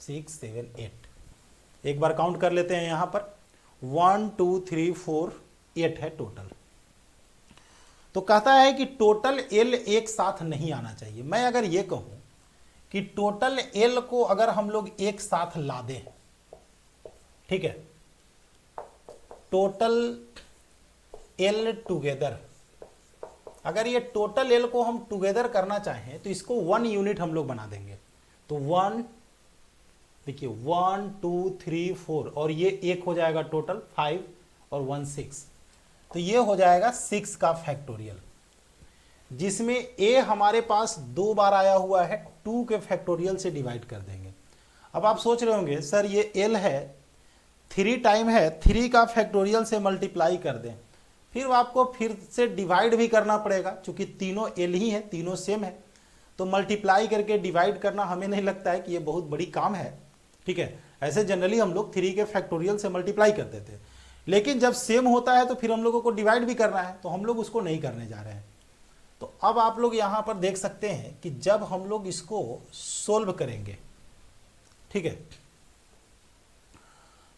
6 7 8। एक बार काउंट कर लेते हैं यहाँ पर 1 2 3 4 8 है टोटल। तो कहता है कि टोटल L एक साथ नहीं आना चाहिए। मैं अगर ये कहूँ कि टोटल L को अगर हम लोग एक साथ ला दें, ठीक है, टोटल L टुगेदर, अगर ये टोटल L को हम टुगेदर करना चाहें तो इसको 1 यूनिट हम लोग बना देंगे। तो 1, देखिए 1 2 3 4, और ये 1 हो जाएगा टोटल 5 और 1 6, तो ये हो जाएगा 6 का फैक्टोरियल, जिसमें A हमारे पास 2 बार आया हुआ है, 2 के फैक्टोरियल से डिवाइड कर देंगे। अब आप सोच रहे होंगे सर ये L है, 3 टाइम है, 3 का फैक्टोरियल से मल्टीप्लाई कर दें, फिर आपको फिर से डिवाइड भी करना पड़ेगा, क्योंकि तीनों L ही है, तीनों सेम है। तो मल्टीप्लाई करके डिवाइड करना हमें नहीं लगता है कि ये बहुत बड़ी काम है, ठीक है। ऐसे जनरली हम लोग 3 के फैक्टोरियल से मल्टीप्लाई करते थे, लेकिन जब सेम होता है तो फिर हम लोगों को डिवाइड भी करना है, तो हम लोग उसको नहीं करने जा रहे हैं। तो अब आप लोग यहाँ पर देख सकते हैं कि जब हम लोग इसको सोल्व करेंगे, ठीक है,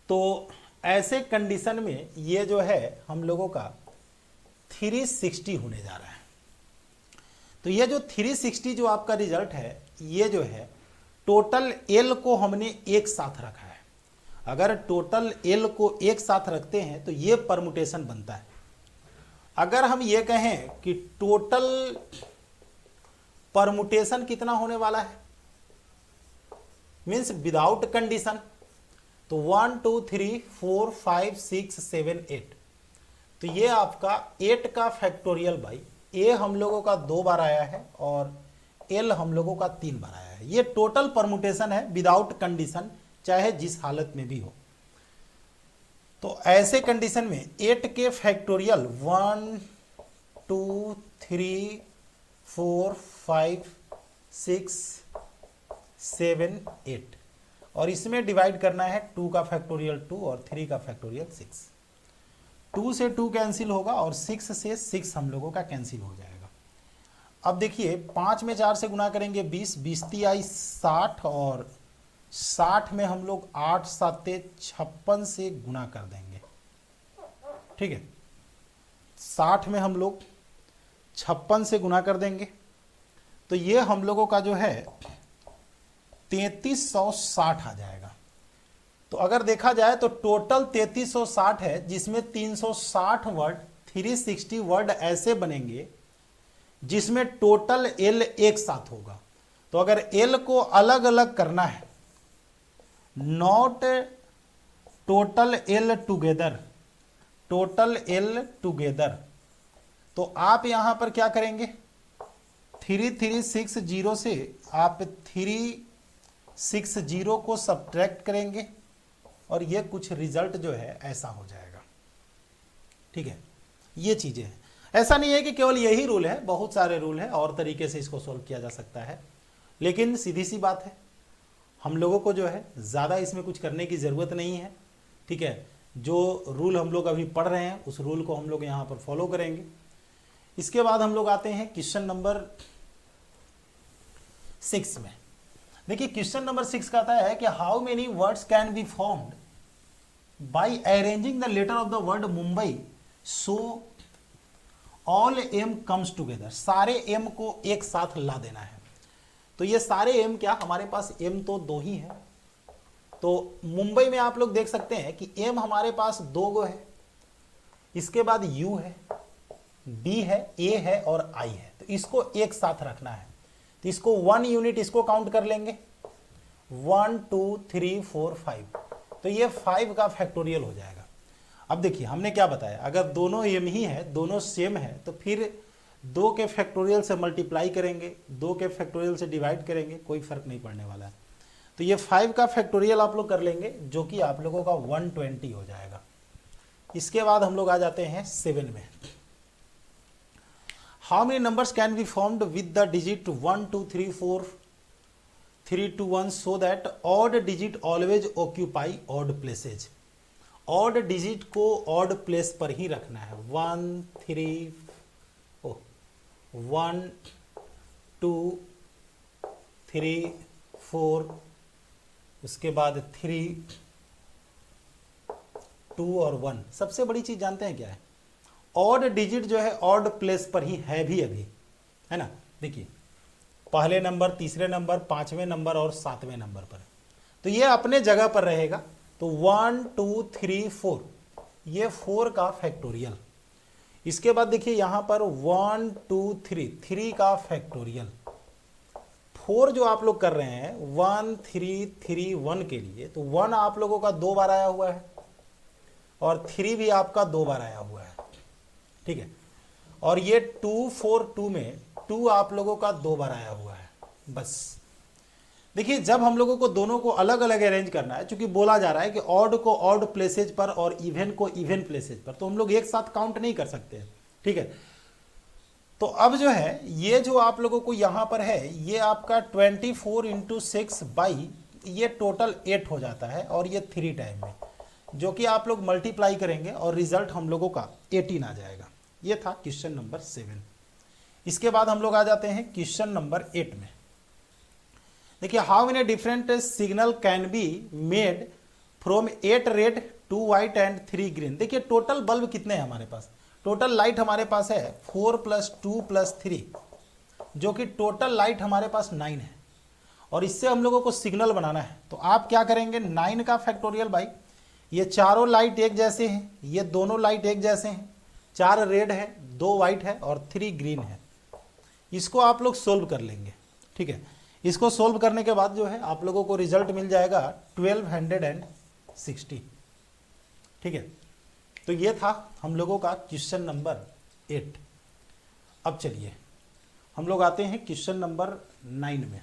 तो ऐसे कंडीशन में ये जो है हम लोगों का 360 होने जा रहा है। तो ये जो 360 जो आपका रिजल्ट है, ये जो है टोटल एल को हमने एक साथ रखा है। अगर टोटल एल को एक साथ रखते हैं तो ये परमुटेशन बनता है। अगर हम ये कहें कि टोटल परमुटेशन कितना होने वाला है, मीन्स विदाउट कंडीशन, तो 1 2 3 4 5 6 7 8, तो ये आपका 8 का फैक्टोरियल बाई ए हम लोगों का 2 बार आया है और एल हम लोगों का 3 बार आया है। ये टोटल परमुटेशन है विदाउट कंडीशन, चाहे जिस हालत में भी हो। तो ऐसे कंडीशन में 8 के फैक्टोरियल 1 2 3 4 5 6 7 8, और इसमें डिवाइड करना है 2 का फैक्टोरियल 2 और 3 का फैक्टोरियल 6। 2 से 2 कैंसिल होगा और 6 से 6 हम लोगों का कैंसिल हो जाएगा। अब देखिए 5 में 4 से गुना करेंगे 20, 20 × 3 आई 60, और 60 में हम लोग 8 7 56 से गुना कर देंगे, ठीक है। 60 में हम लोग 56 से गुना कर देंगे, तो ये हम लोगों का जो है 3360 आ जाएगा। तो अगर देखा जाए तो टोटल 3360 है, जिसमें 360 वर्ड 360 वर्ड ऐसे बनेंगे जिसमें टोटल एल एक साथ होगा। तो अगर एल को अलग अलग करना है, not total L together, total L together, तो आप यहां पर क्या करेंगे, 3360 से आप 360 को सब्ट्रैक्ट करेंगे और ये कुछ रिजल्ट जो है ऐसा हो जाएगा, ठीक है। ये चीजें हैं, ऐसा नहीं है कि केवल यही रूल है, बहुत सारे रूल हैं और तरीके से इसको सॉल्व किया जा सकता है। लेकिन सीधी सी बात है, हम लोगों को जो है ज़्यादा इसमें कुछ करने की ज़रूरत नहीं है, ठीक है। जो रूल हम लोग अभी पढ़ रहे हैं उस रूल को हम लोग यहाँ पर फॉलो करेंगे। इसके बाद हम लोग आते हैं क्वेश्चन नंबर 6 में। देखिए क्वेश्चन नंबर 6 कहता है कि how many words can be formed by arranging the letter of the word Mumbai so all M comes together. सारे एम को एक साथ ला देना है। तो ये सारे एम क्या, हमारे पास एम तो 2 ही है। तो मुंबई में आप लोग देख सकते हैं कि एम हमारे पास 2 गो है, इसके बाद यू है, बी है, ए है और आई है। तो इसको एक साथ रखना है, तो इसको 1 यूनिट इसको काउंट कर लेंगे, 1 2 3 4 5, तो ये 5 का फैक्टोरियल हो जाएगा। अब देखिए हमने क्या बताया, अगर दोनों एम ही है, दोनों सेम है, तो फिर 2 के फैक्टोरियल से मल्टीप्लाई करेंगे, 2 के फैक्टोरियल से डिवाइड करेंगे, कोई फर्क नहीं पड़ने वाला है। तो ये 5 का फैक्टोरियल आप लोग कर लेंगे, जो कि आप लोगों का 120 हो जाएगा। इसके बाद हम लोग आ जाते हैं 7 में। How many numbers can be formed with the digit 1 2 3 4 3 2 1 so that odd digit always occupy odd places. Odd digit को ऑड प्लेस पर ही रखना है। 1 3 1 2 3 4, उसके बाद 3 2 और 1। सबसे बड़ी चीज जानते हैं क्या है, ऑड डिजिट जो है ऑड प्लेस पर ही है भी अभी, है ना। देखिए पहले नंबर, तीसरे नंबर, 5वें नंबर और 7वें नंबर पर, तो ये अपने जगह पर रहेगा। तो 1 2 3 4, ये 4 का फैक्टोरियल। इसके बाद देखिए यहां पर 1 2 3 का फैक्टोरियल। 4 जो आप लोग कर रहे हैं 1 3 3 1 के लिए, तो 1 आप लोगों का 2 बार आया हुआ है और 3 भी आपका 2 बार आया हुआ है, ठीक है। और ये 2 4 2 में 2 आप लोगों का 2 बार आया हुआ है। बस देखिए जब हम लोगों को दोनों को अलग अलग अरेंज करना है, क्योंकि बोला जा रहा है कि ऑड को ऑड प्लेसेज पर और इवन को इवन प्लेसेज पर, तो हम लोग एक साथ काउंट नहीं कर सकते, ठीक है। तो अब जो है ये जो आप लोगों को यहाँ पर है ये आपका 24 इंटू 6 बाई ये टोटल 8 हो जाता है और ये 3 टाइम में, जो कि आप लोग मल्टीप्लाई करेंगे और रिजल्ट हम लोगों का 18 आ जाएगा। ये था क्वेश्चन नंबर 7। इसके बाद हम लोग आ जाते हैं क्वेश्चन नंबर 8 में। देखिए, how many different signal can be made from 8 red 2 white and 3 green. देखिए टोटल बल्ब कितने हैं हमारे पास, टोटल लाइट हमारे पास है 4 + 2 + 3, जो कि टोटल लाइट हमारे पास 9 है और इससे हम लोगों को सिग्नल बनाना है। तो आप क्या करेंगे, 9 का फैक्टोरियल बाई ये चारों लाइट एक जैसे हैं, ये दोनों लाइट एक जैसे हैं, 4 रेड है 2 वाइट है और 3 ग्रीन है। इसको आप लोग सोल्व कर लेंगे, ठीक है। इसको सोल्व करने के बाद जो है आप लोगों को रिजल्ट मिल जाएगा 1260, ठीक है। तो ये था हम लोगों का क्वेश्चन नंबर 8। अब चलिए हम लोग आते हैं क्वेश्चन नंबर 9 में।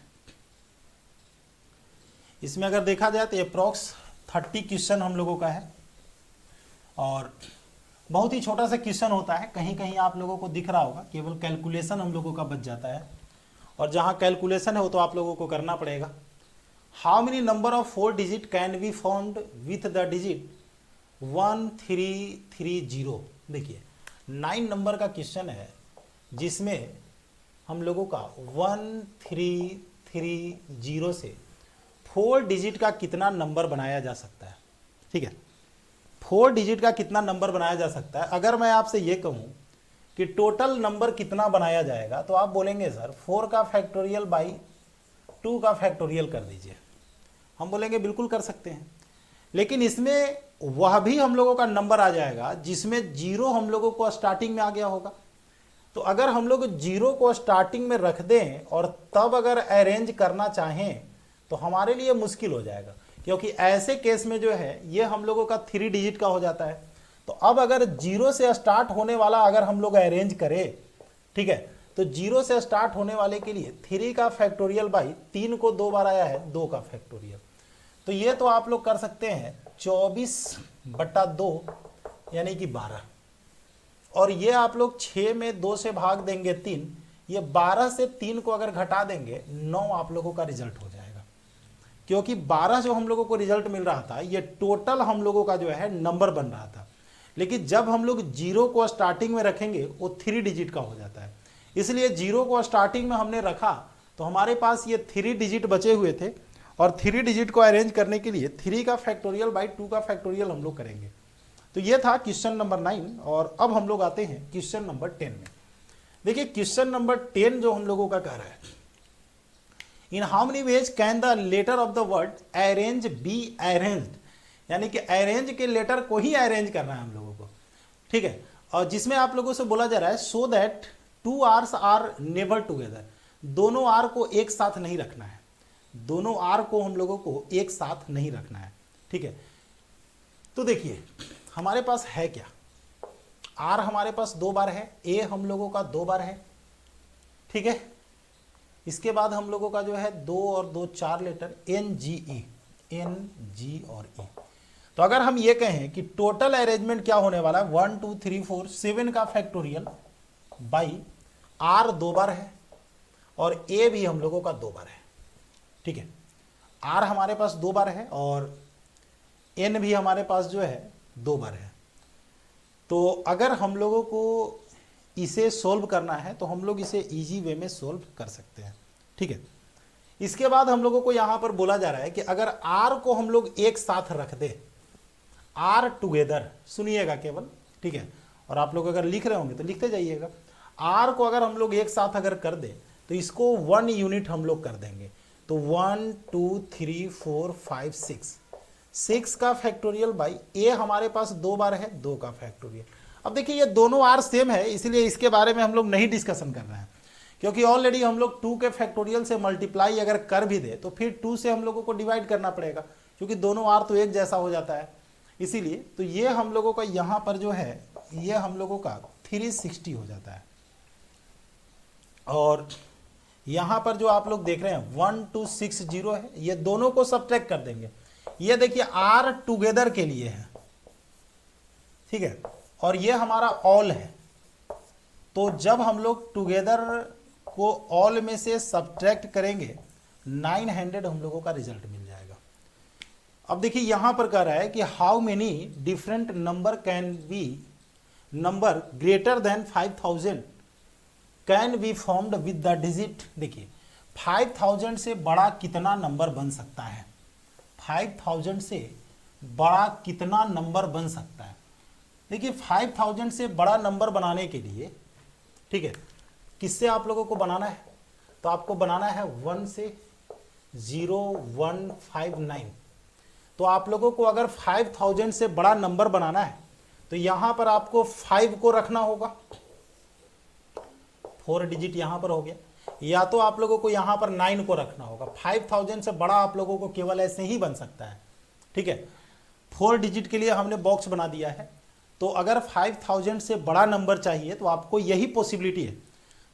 इसमें अगर देखा जाए तो अप्रॉक्स 30 क्वेश्चन हम लोगों का है और बहुत ही छोटा सा क्वेश्चन होता है। कहीं कहीं आप लोगों को दिख रहा होगा केवल कैलकुलेशन हम लोगों का बच जाता है, और जहां कैलकुलेशन है वो तो आप लोगों को करना पड़ेगा। How many number of 4 digit can be found with the digit 1330। देखिए 9 नंबर का क्वेश्चन है जिसमें हम लोगों का 1330 से 4 डिजिट का कितना नंबर बनाया जा सकता है, ठीक है। 4 डिजिट का कितना नंबर बनाया जा सकता है। अगर मैं आपसे ये कहूं कि टोटल नंबर कितना बनाया जाएगा तो आप बोलेंगे सर 4 का फैक्टोरियल बाई 2 का फैक्टोरियल कर दीजिए। हम बोलेंगे बिल्कुल कर सकते हैं, लेकिन इसमें वह भी हम लोगों का नंबर आ जाएगा जिसमें 0 हम लोगों को स्टार्टिंग में आ गया होगा। तो अगर हम लोग 0 को स्टार्टिंग में रख दें और तब अगर अरेंज करना चाहें तो हमारे लिए मुश्किल हो जाएगा, क्योंकि ऐसे केस में जो है ये हम लोगों का 3 डिजिट का हो जाता है। तो अब अगर 0 से स्टार्ट होने वाला अगर हम लोग अरेंज करें, ठीक है, तो 0 से स्टार्ट होने वाले के लिए 3 का फैक्टोरियल बाई 3 को 2 बार आया है 2 का फैक्टोरियल। तो ये तो आप लोग कर सकते हैं 24/2 यानी कि 12, और ये आप लोग 6 में 2 से भाग देंगे 3, ये 12 से 3 को अगर घटा देंगे 9 आप लोगों का रिजल्ट हो जाएगा। क्योंकि 12 जो हम लोगों को रिजल्ट मिल रहा था ये टोटल हम लोगों का जो है नंबर बन रहा था, लेकिन जब हम लोग 0 को स्टार्टिंग में रखेंगे वो 3 डिजिट का हो जाता है। इसलिए 0 को स्टार्टिंग में हमने रखा तो हमारे पास ये 3 डिजिट बचे हुए थे, और 3 डिजिट को अरेंज करने के लिए 3 का फैक्टोरियल बाई 2 का फैक्टोरियल हम लोग करेंगे। तो ये था क्वेश्चन नंबर 9, और अब हम लोग आते हैं क्वेश्चन नंबर 10 में। देखिए क्वेश्चन नंबर 10 जो हम लोगों का कह रहा है, in how many ways can the letter of the word arrange be arranged, यानी कि अरेंज के लेटर को ही अरेंज करना है हम लोगों को, ठीक है। और जिसमें आप लोगों से बोला जा रहा है so that 2 Rs are never together, दोनों आर को एक साथ नहीं रखना है, दोनों आर को हम लोगों को एक साथ नहीं रखना है, ठीक है। तो देखिए हमारे पास है क्या, आर हमारे पास 2 बार है, ए हम लोगों का 2 बार है, ठीक है। इसके बाद हम लोगों का जो है 2 और 2 4 लेटर एन जी ई, एन जी और ई। तो अगर हम ये कहें कि टोटल अरेंजमेंट क्या होने वाला है 1 2 3 4 7 का फैक्टोरियल बाई आर 2 बार है और ए भी हम लोगों का 2 बार है, ठीक है। आर हमारे पास 2 बार है और एन भी हमारे पास जो है 2 बार है। तो अगर हम लोगों को इसे सोल्व करना है तो हम लोग इसे इजी वे में सोल्व कर सकते हैं, ठीक है। इसके बाद हम लोगों को यहां पर बोला जा रहा है कि अगर आर को हम लोग एक साथ रख दे, आर टुगेदर, सुनिएगा केवल, ठीक है, और आप लोग अगर लिख रहे होंगे तो लिखते जाइएगा। आर को अगर हम लोग एक साथ अगर कर दे तो इसको 1 यूनिट हम लोग कर देंगे। तो 1 2 3 4 5 6 का फैक्टोरियल बाई ए हमारे पास 2 बार है 2 का फैक्टोरियल। अब देखिए ये दोनों आर सेम है, इसलिए इसके बारे में हम लोग नहीं डिस्कशन कर रहे हैं, क्योंकि ऑलरेडी हम लोग 2 के फैक्टोरियल से मल्टीप्लाई अगर कर भी दे तो फिर 2 से हम लोगों को डिवाइड करना पड़ेगा, क्योंकि दोनों आर तो एक जैसा हो जाता है। इसीलिए तो ये हम लोगों का यहाँ पर जो है ये हम लोगों का 360 हो जाता है, और यहाँ पर जो आप लोग देख रहे हैं 1260 है, ये दोनों को सब्ट्रैक्ट कर देंगे। ये देखिए आर टुगेदर के लिए है, ठीक है, और ये हमारा ऑल है, तो जब हम लोग टुगेदर को ऑल में से सब्ट्रैक्ट करेंगे 900 हम लोगों का रिजल्ट मिल जाएगा। अब देखिए यहां पर कह रहा है कि how many different number can be number greater than 5000 can be formed with the digit. देखिए 5000 से बड़ा कितना नंबर बन सकता है, 5000 से बड़ा कितना नंबर बन सकता है। देखिए 5000 से बड़ा नंबर बनाने के लिए, ठीक है, किससे आप लोगों को बनाना है, तो आपको बनाना है 1 से 0159। तो आप लोगों को अगर 5000 से बड़ा नंबर बनाना है तो यहां पर आपको 5 को रखना होगा, 4 डिजिट यहां पर हो गया, या तो आप लोगों को यहां पर 9 को रखना होगा। 5000 से बड़ा आप लोगों को केवल ऐसे ही बन सकता है, ठीक है। 4 डिजिट के लिए हमने बॉक्स बना दिया है। तो अगर 5000 से बड़ा नंबर चाहिए तो आपको यही पॉसिबिलिटी है।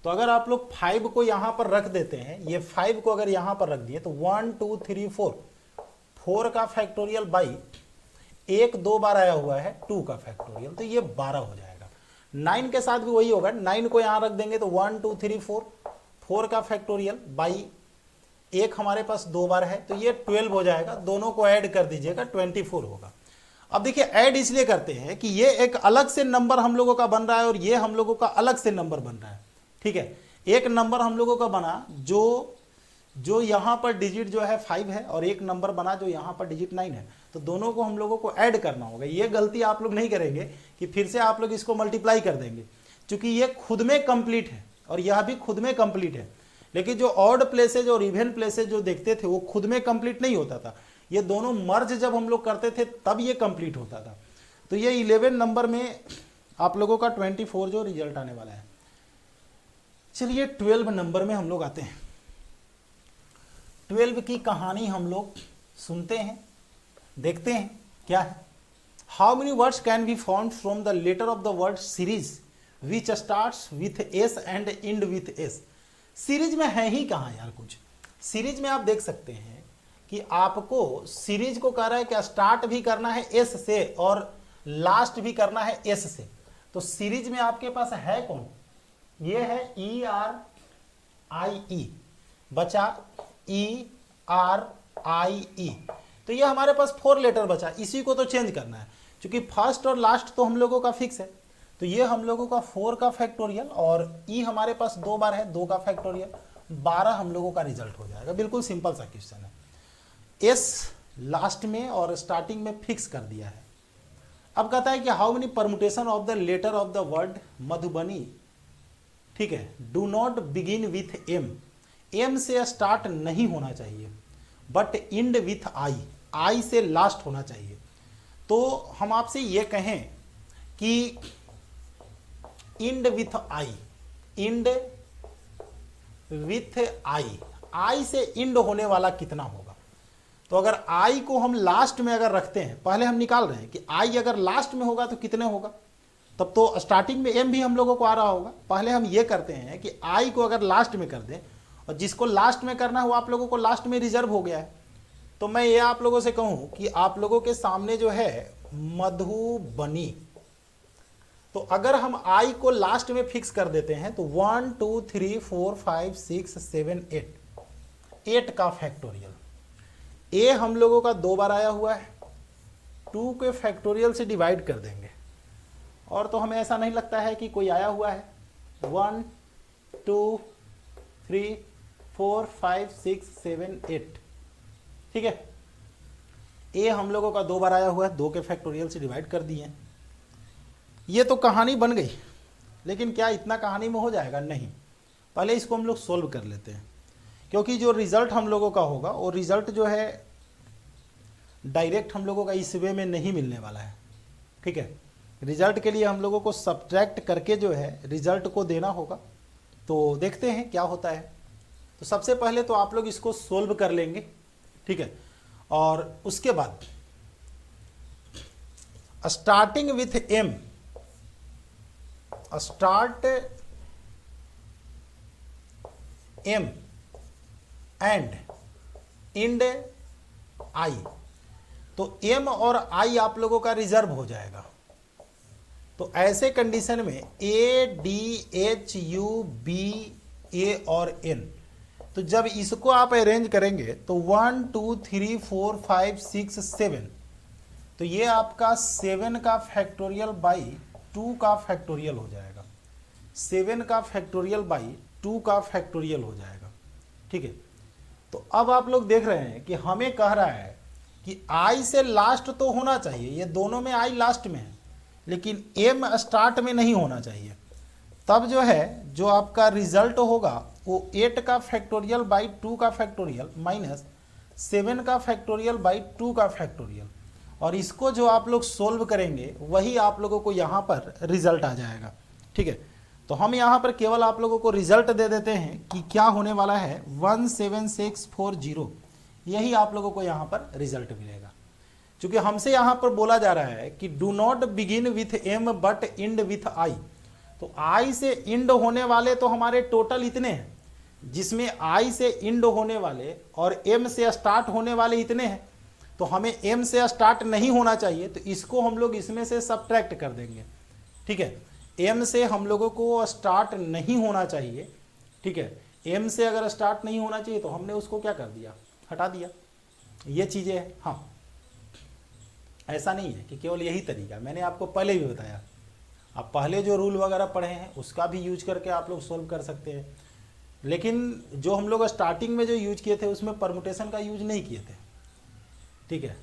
तो अगर आप लोग 5 को यहां पर रख देते हैं, ये 5 को अगर यहां पर रख दिए तो 1 2 3 4 का फैक्टोरियल बाई 1 2 बार आया हुआ है 2 का फैक्टोरियल, तो ये 12 हो जाएगा। 9 के साथ भी वही होगा, 9 को यहां रख देंगे तो 1 2 3 4 का फैक्टोरियल बाई 1 हमारे पास 2 बार है तो ये 12 हो जाएगा। दोनों को ऐड कर दीजिएगा 24 होगा। अब देखिए ऐड इसलिए करते हैं कि ये एक अलग से नंबर हम लोगों का बन रहा है और ये हम लोगों का अलग से नंबर बन रहा है, ठीक है। एक नंबर हम लोगों का बना जो यहां पर डिजिट जो है 5 है और एक नंबर बना जो यहां पर डिजिट 9 है, तो दोनों को हम लोगों को ऐड करना होगा। ये गलती आप लोग नहीं करेंगे कि फिर से आप लोग इसको मल्टीप्लाई कर देंगे, क्योंकि ये खुद में कंप्लीट है और यह भी खुद में कंप्लीट है। लेकिन जो ऑड प्लेसेज और इवन प्लेसेज जो देखते थे वो खुद में कंप्लीट नहीं होता था, ये दोनों मर्ज जब हम लोग करते थे तब ये कंप्लीट होता था। तो ये 11 नंबर में आप लोगों का 24 जो रिजल्ट आने वाला है। चलिए 12 नंबर में हम लोग आते हैं। 12 की कहानी हम लोग सुनते हैं, देखते हैं क्या है। How many words can be formed from the letter of the word series which starts with S and end with S. Series में है ही कहाँ यार कुछ। सीरीज में आप देख सकते हैं कि आपको सीरीज को कह रहा है कि स्टार्ट भी करना है एस से और लास्ट भी करना है एस से। तो सीरीज में आपके पास है कौन, ये है ERIE, बचा ERIE। तो ये हमारे पास 4 लेटर बचा, इसी को तो चेंज करना है क्योंकि फर्स्ट और लास्ट तो हम लोगों का फिक्स है। तो ये हम लोगों का 4 का फैक्टोरियल और E हमारे पास 2 बार है 2 का फैक्टोरियल, 12 हम लोगों का रिजल्ट हो जाएगा। बिल्कुल सिंपल सा क्वेश्चन है। एस लास्ट में और स्टार्टिंग में फिक्स कर दिया है। अब कहता है कि how many permutation of the letter of the word Madhubani, ठीक है, do not begin with M. M से स्टार्ट नहीं होना चाहिए but end with I, I से लास्ट होना चाहिए। तो हम आपसे ये कहें कि end with I, end with I, I से इंड होने वाला कितना होगा। तो अगर आई को हम लास्ट में अगर रखते हैं, पहले हम निकाल रहे हैं कि आई अगर लास्ट में होगा तो कितने होगा, तब तो स्टार्टिंग में एम भी हम लोगों को आ रहा होगा। पहले हम ये करते हैं कि आई को अगर लास्ट में कर दें और जिसको लास्ट में करना है वो आप लोगों को लास्ट में रिजर्व हो गया है। तो मैं ये आप लोगों से कहूं कि आप लोगों के सामने जो है मधुबनी, तो अगर हम आई को लास्ट में फिक्स कर देते हैं तो 1 2 3 4 5 6 7 8 का फैक्टोरियल। ए हम लोगों का 2 बार आया हुआ है, 2 के फैक्टोरियल से डिवाइड कर देंगे और तो हमें ऐसा नहीं लगता है कि कोई आया हुआ है। 1 2 3 4 5 6 7 8, ठीक है। ए हम लोगों का 2 बार आया हुआ है, 2 के फैक्टोरियल से डिवाइड कर दिए। ये तो कहानी बन गई, लेकिन क्या इतना कहानी में हो जाएगा? नहीं, पहले इसको हम लोग सोल्व कर लेते हैं, क्योंकि जो रिजल्ट हम लोगों का होगा वो रिजल्ट जो है डायरेक्ट हम लोगों का इस वे में नहीं मिलने वाला है, ठीक है। रिजल्ट के लिए हम लोगों को सब्ट्रैक्ट करके जो है रिजल्ट को देना होगा। तो देखते हैं क्या होता है। तो सबसे पहले तो आप लोग इसको सोल्व कर लेंगे, ठीक है, और उसके बाद starting with M, start M and end I. तो एम और आई आप लोगों का रिजर्व हो जाएगा, तो ऐसे कंडीशन में A D H U B A और एन, तो जब इसको आप अरेंज करेंगे तो 1 2 3 4 5 6 7, तो ये आपका 7 का फैक्टोरियल बाई 2 का फैक्टोरियल हो जाएगा। 7 का फैक्टोरियल बाई 2 का फैक्टोरियल हो जाएगा। ठीक है, तो अब आप लोग देख रहे हैं कि हमें कह रहा है कि आई से लास्ट तो होना चाहिए, ये दोनों में आई लास्ट में है, लेकिन एम स्टार्ट में नहीं होना चाहिए। तब जो है जो आपका रिजल्ट होगा वो 8 का फैक्टोरियल बाई 2 का फैक्टोरियल माइनस 7 का फैक्टोरियल बाई 2 का फैक्टोरियल, और इसको जो आप लोग सोल्व करेंगे वही आप लोगों को यहाँ पर रिजल्ट आ जाएगा। ठीक है, तो हम यहाँ पर केवल आप लोगों को रिजल्ट दे देते हैं कि क्या होने वाला है, 17640, यही आप लोगों को यहाँ पर रिजल्ट मिलेगा। क्योंकि हमसे यहाँ पर बोला जा रहा है कि do not begin with M but end with I, तो आई से इंड होने वाले तो हमारे टोटल इतने हैं, जिसमें आई से इंड होने वाले और एम से स्टार्ट होने वाले इतने हैं, तो हमें एम से स्टार्ट नहीं होना चाहिए, तो इसको हम लोग इसमें से सब्ट्रैक्ट कर देंगे। ठीक है, एम से हम लोगों को स्टार्ट नहीं होना चाहिए। ठीक है, एम से अगर स्टार्ट नहीं होना चाहिए तो हमने उसको क्या कर दिया, हटा दिया। ये चीज़ें हैं। हाँ, ऐसा नहीं है कि केवल यही तरीका, मैंने आपको पहले भी बताया, आप पहले जो रूल वगैरह पढ़े हैं उसका भी यूज करके आप लोग सोल्व कर सकते हैं, लेकिन जो हम लोग स्टार्टिंग में जो यूज किए थे उसमें परमुटेशन का यूज नहीं किए थे। ठीक है,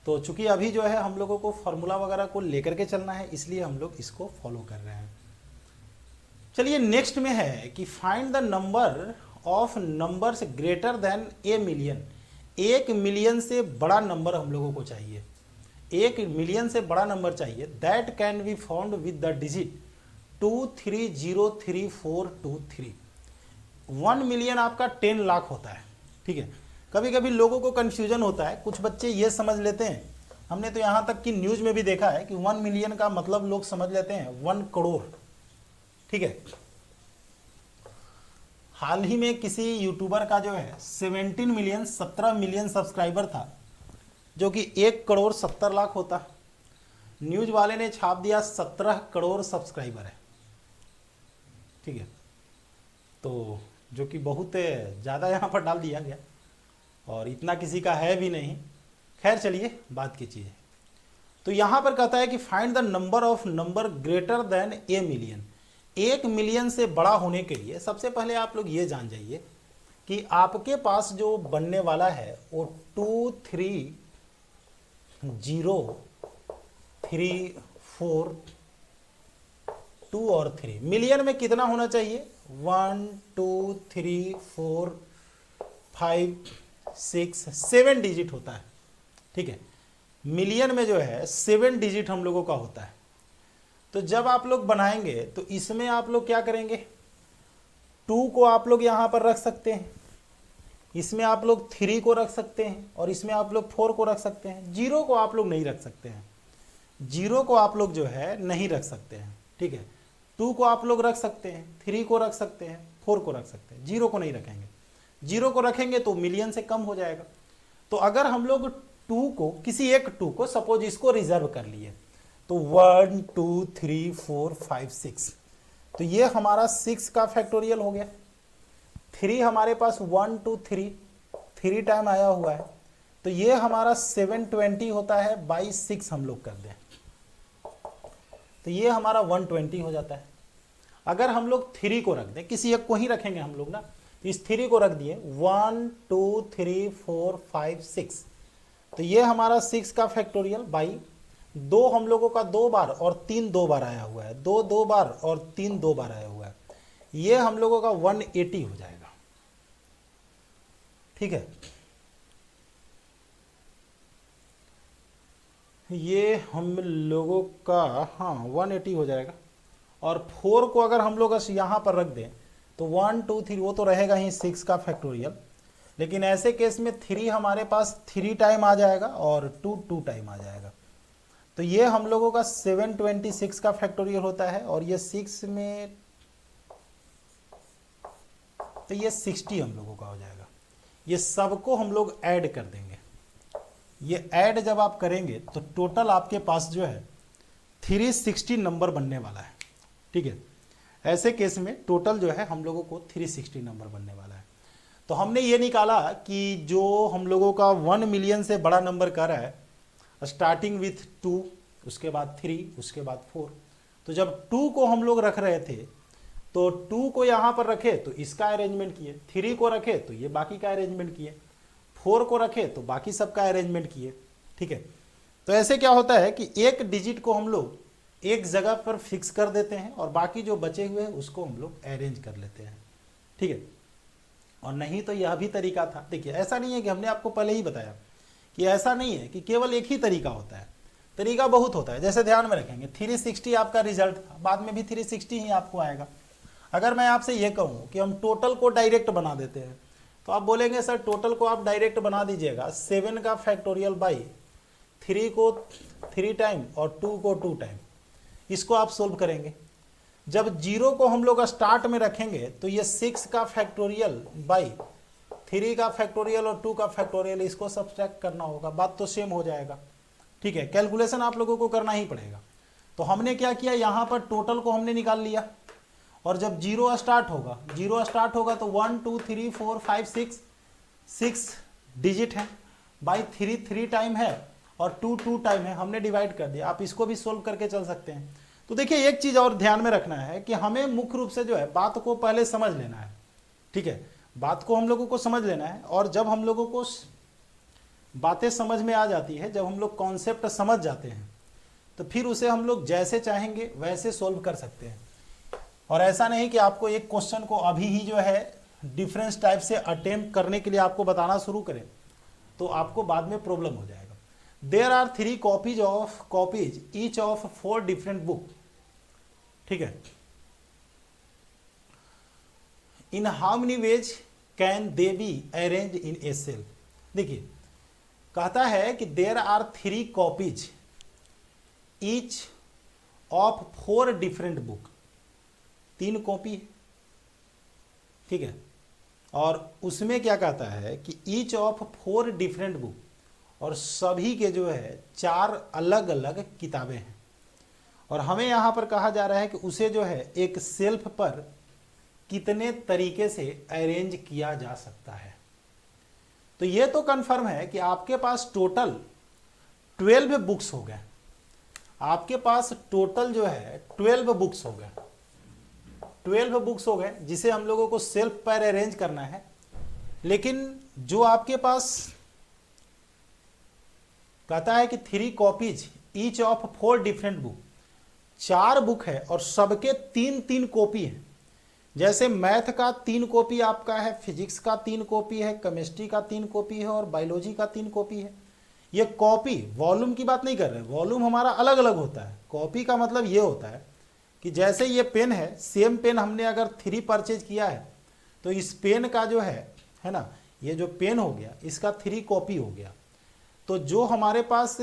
तो चूंकि अभी जो है हम लोगों को फार्मूला वगैरह को लेकर के चलना है, इसलिए हम लोग इसको फॉलो कर रहे हैं। चलिए नेक्स्ट में है कि find the number of numbers greater than a million. 1 million से बड़ा नंबर हम लोगों को चाहिए, 1 मिलियन से बड़ा नंबर चाहिए, that can be found with the digit 23034423। 1 million आपका 10 लाख होता है। ठीक है, कभी कभी लोगों को कंफ्यूजन होता है, कुछ बच्चे ये समझ लेते हैं, हमने तो यहाँ तक कि न्यूज़ में भी देखा है कि 1 मिलियन का मतलब लोग समझ लेते हैं 1 करोड़। ठीक है, हाल ही में किसी यूट्यूबर का जो है 17 मिलियन 17 मिलियन सब्सक्राइबर था, जो कि 1 करोड़ 70 लाख होता। न्यूज वाले ने छाप दिया 17 करोड़ सब्सक्राइबर है। ठीक है, तो जो कि बहुत ज़्यादा यहाँ पर डाल दिया गया और इतना किसी का है भी नहीं। खैर चलिए, बात की चीज़ है। तो यहाँ पर कहता है कि find the number of number greater than a million. 1 million से बड़ा होने के लिए सबसे पहले आप लोग ये जान जाइए कि आपके पास जो बनने वाला है वो 2 3 0 3 4 2 और 3 मिलियन में कितना होना चाहिए, 1 2 3 4 5 6 7 डिजिट होता है। ठीक है, मिलियन में जो है 7 डिजिट हम लोगों का होता है। तो जब आप लोग बनाएंगे तो इसमें आप लोग क्या करेंगे, 2 को आप लोग यहाँ पर रख सकते हैं, इसमें आप लोग 3 को रख सकते हैं और इसमें आप लोग 4 को रख सकते हैं। 0 को आप लोग नहीं रख सकते हैं, 0 को आप लोग जो है नहीं रख सकते हैं। ठीक है, 2 को आप लोग रख सकते हैं, 3 को रख सकते हैं, 4 को रख सकते हैं, 0 को नहीं रखेंगे। 0 को रखेंगे तो मिलियन से कम हो जाएगा। तो अगर हम लोग 2 को, किसी एक 2 को सपोज इसको रिजर्व कर लिए, तो 1 2 3 4 5 6, तो ये हमारा 6 का फैक्टोरियल हो गया। 3 हमारे पास 1 2 3 टाइम आया हुआ है, तो ये हमारा 720 होता है बाई 6 हम लोग कर दें तो ये हमारा 120 हो जाता है। अगर हम लोग 3 को रख दें, किसी एक को ही रखेंगे हम लोग ना, तो इस 3 को रख दिए 1 2 3 4 5 6, तो ये हमारा 6 का फैक्टोरियल बाई 2 हम लोगों का 2 बार और 3 2 बार आया हुआ है, 2 2 बार और 3 2 बार आया हुआ है, ये हम लोगों का 180 हो जाएगा। ठीक है, ये हम लोगों का हाँ 180 हो जाएगा। और 4 को अगर हम लोग यहाँ पर रख दें तो 1 2 3, वो तो रहेगा ही 6 का फैक्टोरियल, लेकिन ऐसे केस में 3 हमारे पास 3 टाइम आ जाएगा और 2 2 टाइम आ जाएगा। तो ये हम लोगों का 726 का फैक्टोरियल होता है, और ये 6 में तो ये 60 हम लोगों का हो जाएगा। ये सबको हम लोग ऐड कर देंगे। ये ऐड जब आप करेंगे तो टोटल आपके पास जो है 360 नंबर बनने वाला है। ठीक है, ऐसे केस में टोटल जो है हम लोगों को 360 नंबर बनने वाला है। तो हमने ये निकाला कि जो हम लोगों का 1 मिलियन से बड़ा नंबर कर रहा है, स्टार्टिंग विथ 2, उसके बाद 3, उसके बाद 4। तो जब 2 को हम लोग रख रहे थे तो 2 को यहाँ पर रखे तो इसका अरेंजमेंट किए, 3 को रखे तो ये बाकी का अरेंजमेंट किए, 4 को रखे तो बाकी सबका अरेंजमेंट किए। ठीक है, तो ऐसे क्या होता है कि एक डिजिट को हम लोग एक जगह पर फिक्स कर देते हैं और बाकी जो बचे हुए हैं उसको हम लोग अरेंज कर लेते हैं। ठीक है, और नहीं तो यह भी तरीका था। देखिए, ऐसा नहीं है कि हमने आपको पहले ही बताया कि ऐसा नहीं है कि केवल एक ही तरीका होता है, तरीका बहुत होता है। जैसे ध्यान में रखेंगे 360 आपका रिजल्ट था, बाद में भी 360 ही आपको आएगा। अगर मैं आपसे ये कहूँ कि हम टोटल को डायरेक्ट बना देते हैं तो आप बोलेंगे सर टोटल को आप डायरेक्ट बना दीजिएगा, 7 का फैक्टोरियल बाई 3 को 3 टाइम और 2 को 2 टाइम, इसको आप सोल्व करेंगे। जब 0 को हम लोग स्टार्ट में रखेंगे तो ये 6 का फैक्टोरियल बाई 3 का फैक्टोरियल और 2 का फैक्टोरियल, इसको सब्ट्रैक्ट करना होगा, बात तो सेम हो जाएगा। ठीक है, कैलकुलेशन आप लोगों को करना ही पड़ेगा। तो हमने क्या किया, यहाँ पर टोटल को हमने निकाल लिया और जब 0 स्टार्ट होगा तो 1 2 3 4 5 6 डिजिट है, बाई 3 टाइम है और 2 टाइम है, हमने डिवाइड कर दिया। आप इसको भी सोल्व करके चल सकते हैं। तो देखिए, एक चीज और ध्यान में रखना है कि हमें मुख्य रूप से जो है बात को पहले समझ लेना है। ठीक है, बात को हम लोगों को समझ लेना है और जब हम लोगों को बातें समझ में आ जाती है, जब हम लोग कॉन्सेप्ट समझ जाते हैं तो फिर उसे हम लोग जैसे चाहेंगे वैसे सोल्व कर सकते हैं। और ऐसा नहीं कि आपको एक क्वेश्चन को अभी ही जो है डिफरेंस टाइप से अटेम्प्ट करने के लिए आपको बताना शुरू करें तो आपको बाद में प्रॉब्लम हो जाएगा। There are 3 copies each of 4 different book. ठीक है, in how many ways can they be arrange in a shelf. देखिए, कहता है कि there are 3 copies each of 4 different book, 3 copy है। ठीक है, और उसमें क्या कहता है कि ईच ऑफ 4 डिफरेंट बुक, और सभी के जो है 4 अलग अलग किताबें हैं। और हमें यहाँ पर कहा जा रहा है कि उसे जो है एक सेल्फ पर कितने तरीके से अरेंज किया जा सकता है। तो ये तो कंफर्म है कि आपके पास टोटल 12 बुक्स हो गए, आपके पास टोटल जो है 12 बुक्स हो गए, 12 बुक्स हो गए जिसे हम लोगों को सेल्फ पर अरेंज करना है। लेकिन जो आपके पास कहता है कि 3 copies each of 4 different book, 4 book है और सबके 3 कॉपी है। जैसे मैथ का 3 कॉपी आपका है, फिजिक्स का 3 कॉपी है, केमिस्ट्री का 3 कॉपी है और बायोलॉजी का 3 कॉपी है। ये कॉपी वॉल्यूम की बात नहीं कर रहे, वॉल्यूम हमारा अलग अलग होता है। कॉपी का मतलब ये होता है कि जैसे ये पेन है, सेम पेन हमने अगर 3 परचेज किया है तो इस पेन का जो है ना, ये जो पेन हो गया इसका 3 कॉपी हो गया। तो जो हमारे पास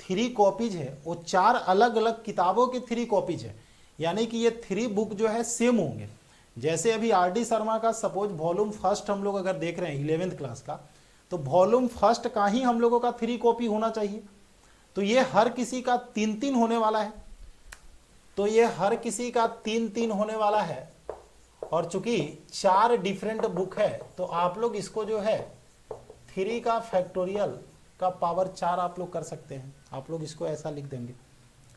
3 कॉपीज है वो 4 अलग अलग किताबों की 3 कॉपीज है, यानी कि ये 3 बुक जो है सेम होंगे। जैसे अभी आर.डी. शर्मा का सपोज वॉल्यूम फर्स्ट हम लोग अगर देख रहे हैं 11th क्लास का, तो वॉल्यूम फर्स्ट का ही हम लोगों का 3 कॉपी होना चाहिए। तो ये हर किसी का 3 होने वाला है, तो ये हर किसी का 3 होने वाला है। और चूंकि 4 डिफरेंट बुक है तो आप लोग इसको जो है 3 का फैक्टोरियल का पावर 4 आप लोग कर सकते हैं। आप लोग इसको ऐसा लिख देंगे।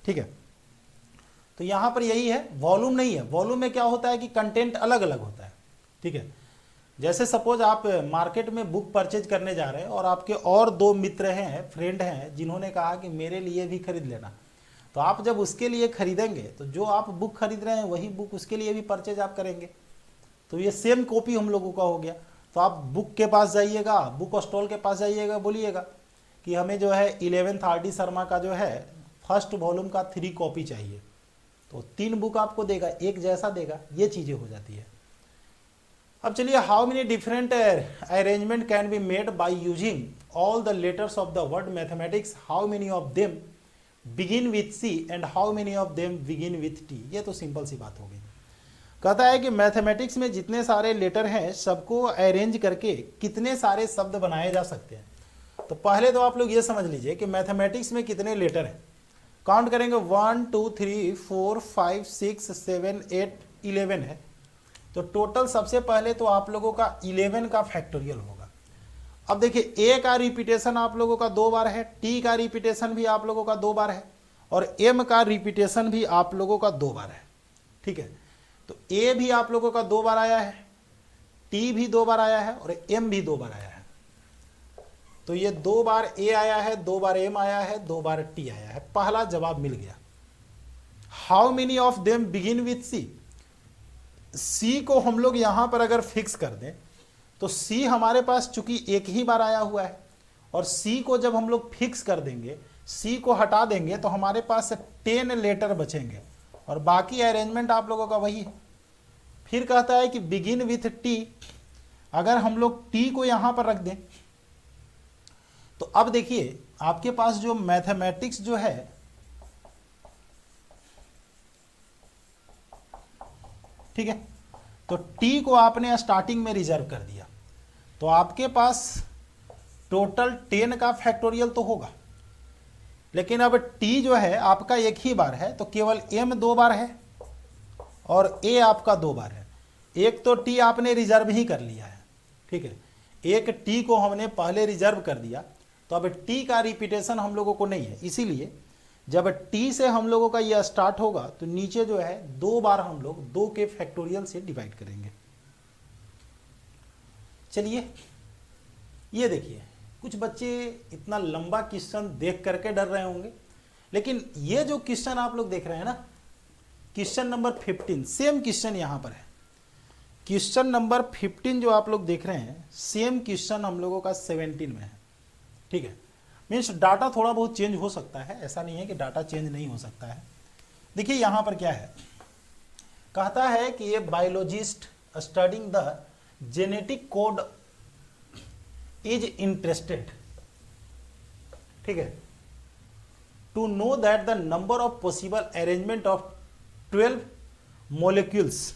ठीक है, तो यहां पर यही है, वॉल्यूम नहीं है। वॉल्यूम में क्या होता है कि कंटेंट अलग अलग होता है। ठीक है, जैसे सपोज आप मार्केट में बुक परचेज करने जा रहे हैं और आपके और 2 मित्र हैं, फ्रेंड हैं, जिन्होंने कहा कि मेरे लिए भी खरीद लेना, तो आप जब उसके लिए खरीदेंगे तो जो आप बुक खरीद रहे हैं वही बुक उसके लिए भी परचेज आप करेंगे। तो ये सेम कॉपी हम लोगों का हो गया। तो आप बुक के पास जाइएगा, बुक स्टॉल के पास जाइएगा, बोलिएगा कि हमें जो है 11th आर.डी. शर्मा का जो है फर्स्ट वॉल्यूम का 3 कॉपी चाहिए, तो 3 बुक आपको देगा, एक जैसा देगा। ये चीजें हो जाती है। अब चलिए, how many different arrangement can be made by using all the letters of the word mathematics, how many of them begin with C and how many of them begin with T. ये तो simple सी बात हो गई। कहता है कि mathematics में जितने सारे लेटर हैं सबको अरेंज करके कितने सारे शब्द बनाए जा सकते हैं। तो पहले तो आप लोग ये समझ लीजिए कि मैथमेटिक्स में कितने लेटर हैं। काउंट करेंगे 1 2 3 4 5 6 7 8 11 है। तो टोटल सबसे पहले तो आप लोगों का 11 का फैक्टोरियल होगा। अब देखिए ए का रिपीटेशन आप लोगों का 2 बार है, टी का रिपीटेशन भी आप लोगों का 2 बार है, और एम का रिपीटेशन भी आप लोगों का 2 बार है। ठीक है, तो ए भी आप लोगों का 2 बार आया है, टी भी 2 बार आया है, और एम भी 2 बार आया है। तो ये 2 बार ए आया है, 2 बार एम आया है, 2 बार टी आया है। पहला जवाब मिल गया। How many of them begin with C? C को हम लोग यहां पर अगर फिक्स कर दें तो सी हमारे पास चूंकि एक ही बार आया हुआ है, और सी को जब हम लोग फिक्स कर देंगे, सी को हटा देंगे तो हमारे पास 10 लेटर बचेंगे, और बाकी अरेंजमेंट आप लोगों का वही है। फिर कहता है कि बिगिन विथ टी, अगर हम लोग टी को यहां पर रख दें तो अब देखिए आपके पास जो मैथमेटिक्स जो है, ठीक है, तो टी को आपने स्टार्टिंग में रिजर्व कर दिया, तो आपके पास टोटल 10 का फैक्टोरियल तो होगा, लेकिन अब टी जो है आपका एक ही बार है, तो केवल एम 2 बार है और ए आपका 2 बार है। एक तो टी आपने रिजर्व ही कर लिया है, ठीक है, एक टी को हमने पहले रिजर्व कर दिया, तो अब टी का रिपीटेशन हम लोगों को नहीं है, इसीलिए जब टी से हम लोगों का यह स्टार्ट होगा तो नीचे जो है 2 बार हम लोग 2 के फैक्टोरियल से डिवाइड करेंगे। चलिए ये देखिए, कुछ बच्चे इतना लंबा क्वेश्चन देख करके डर रहे होंगे, लेकिन ये जो क्वेश्चन आप लोग देख रहे हैं ना, क्वेश्चन नंबर 15, सेम क्वेश्चन यहां पर है। क्वेश्चन नंबर 15 जो आप लोग देख रहे हैं, सेम क्वेश्चन हम लोगों का 17 में है। ठीक है, मीन्स डाटा थोड़ा बहुत चेंज हो सकता है, ऐसा नहीं है कि डाटा चेंज नहीं हो सकता है। देखिए यहां पर क्या है, कहता है कि ये biologist studying the genetic code is interested, ठीक है, to know that the number of possible arrangement of 12 molecules.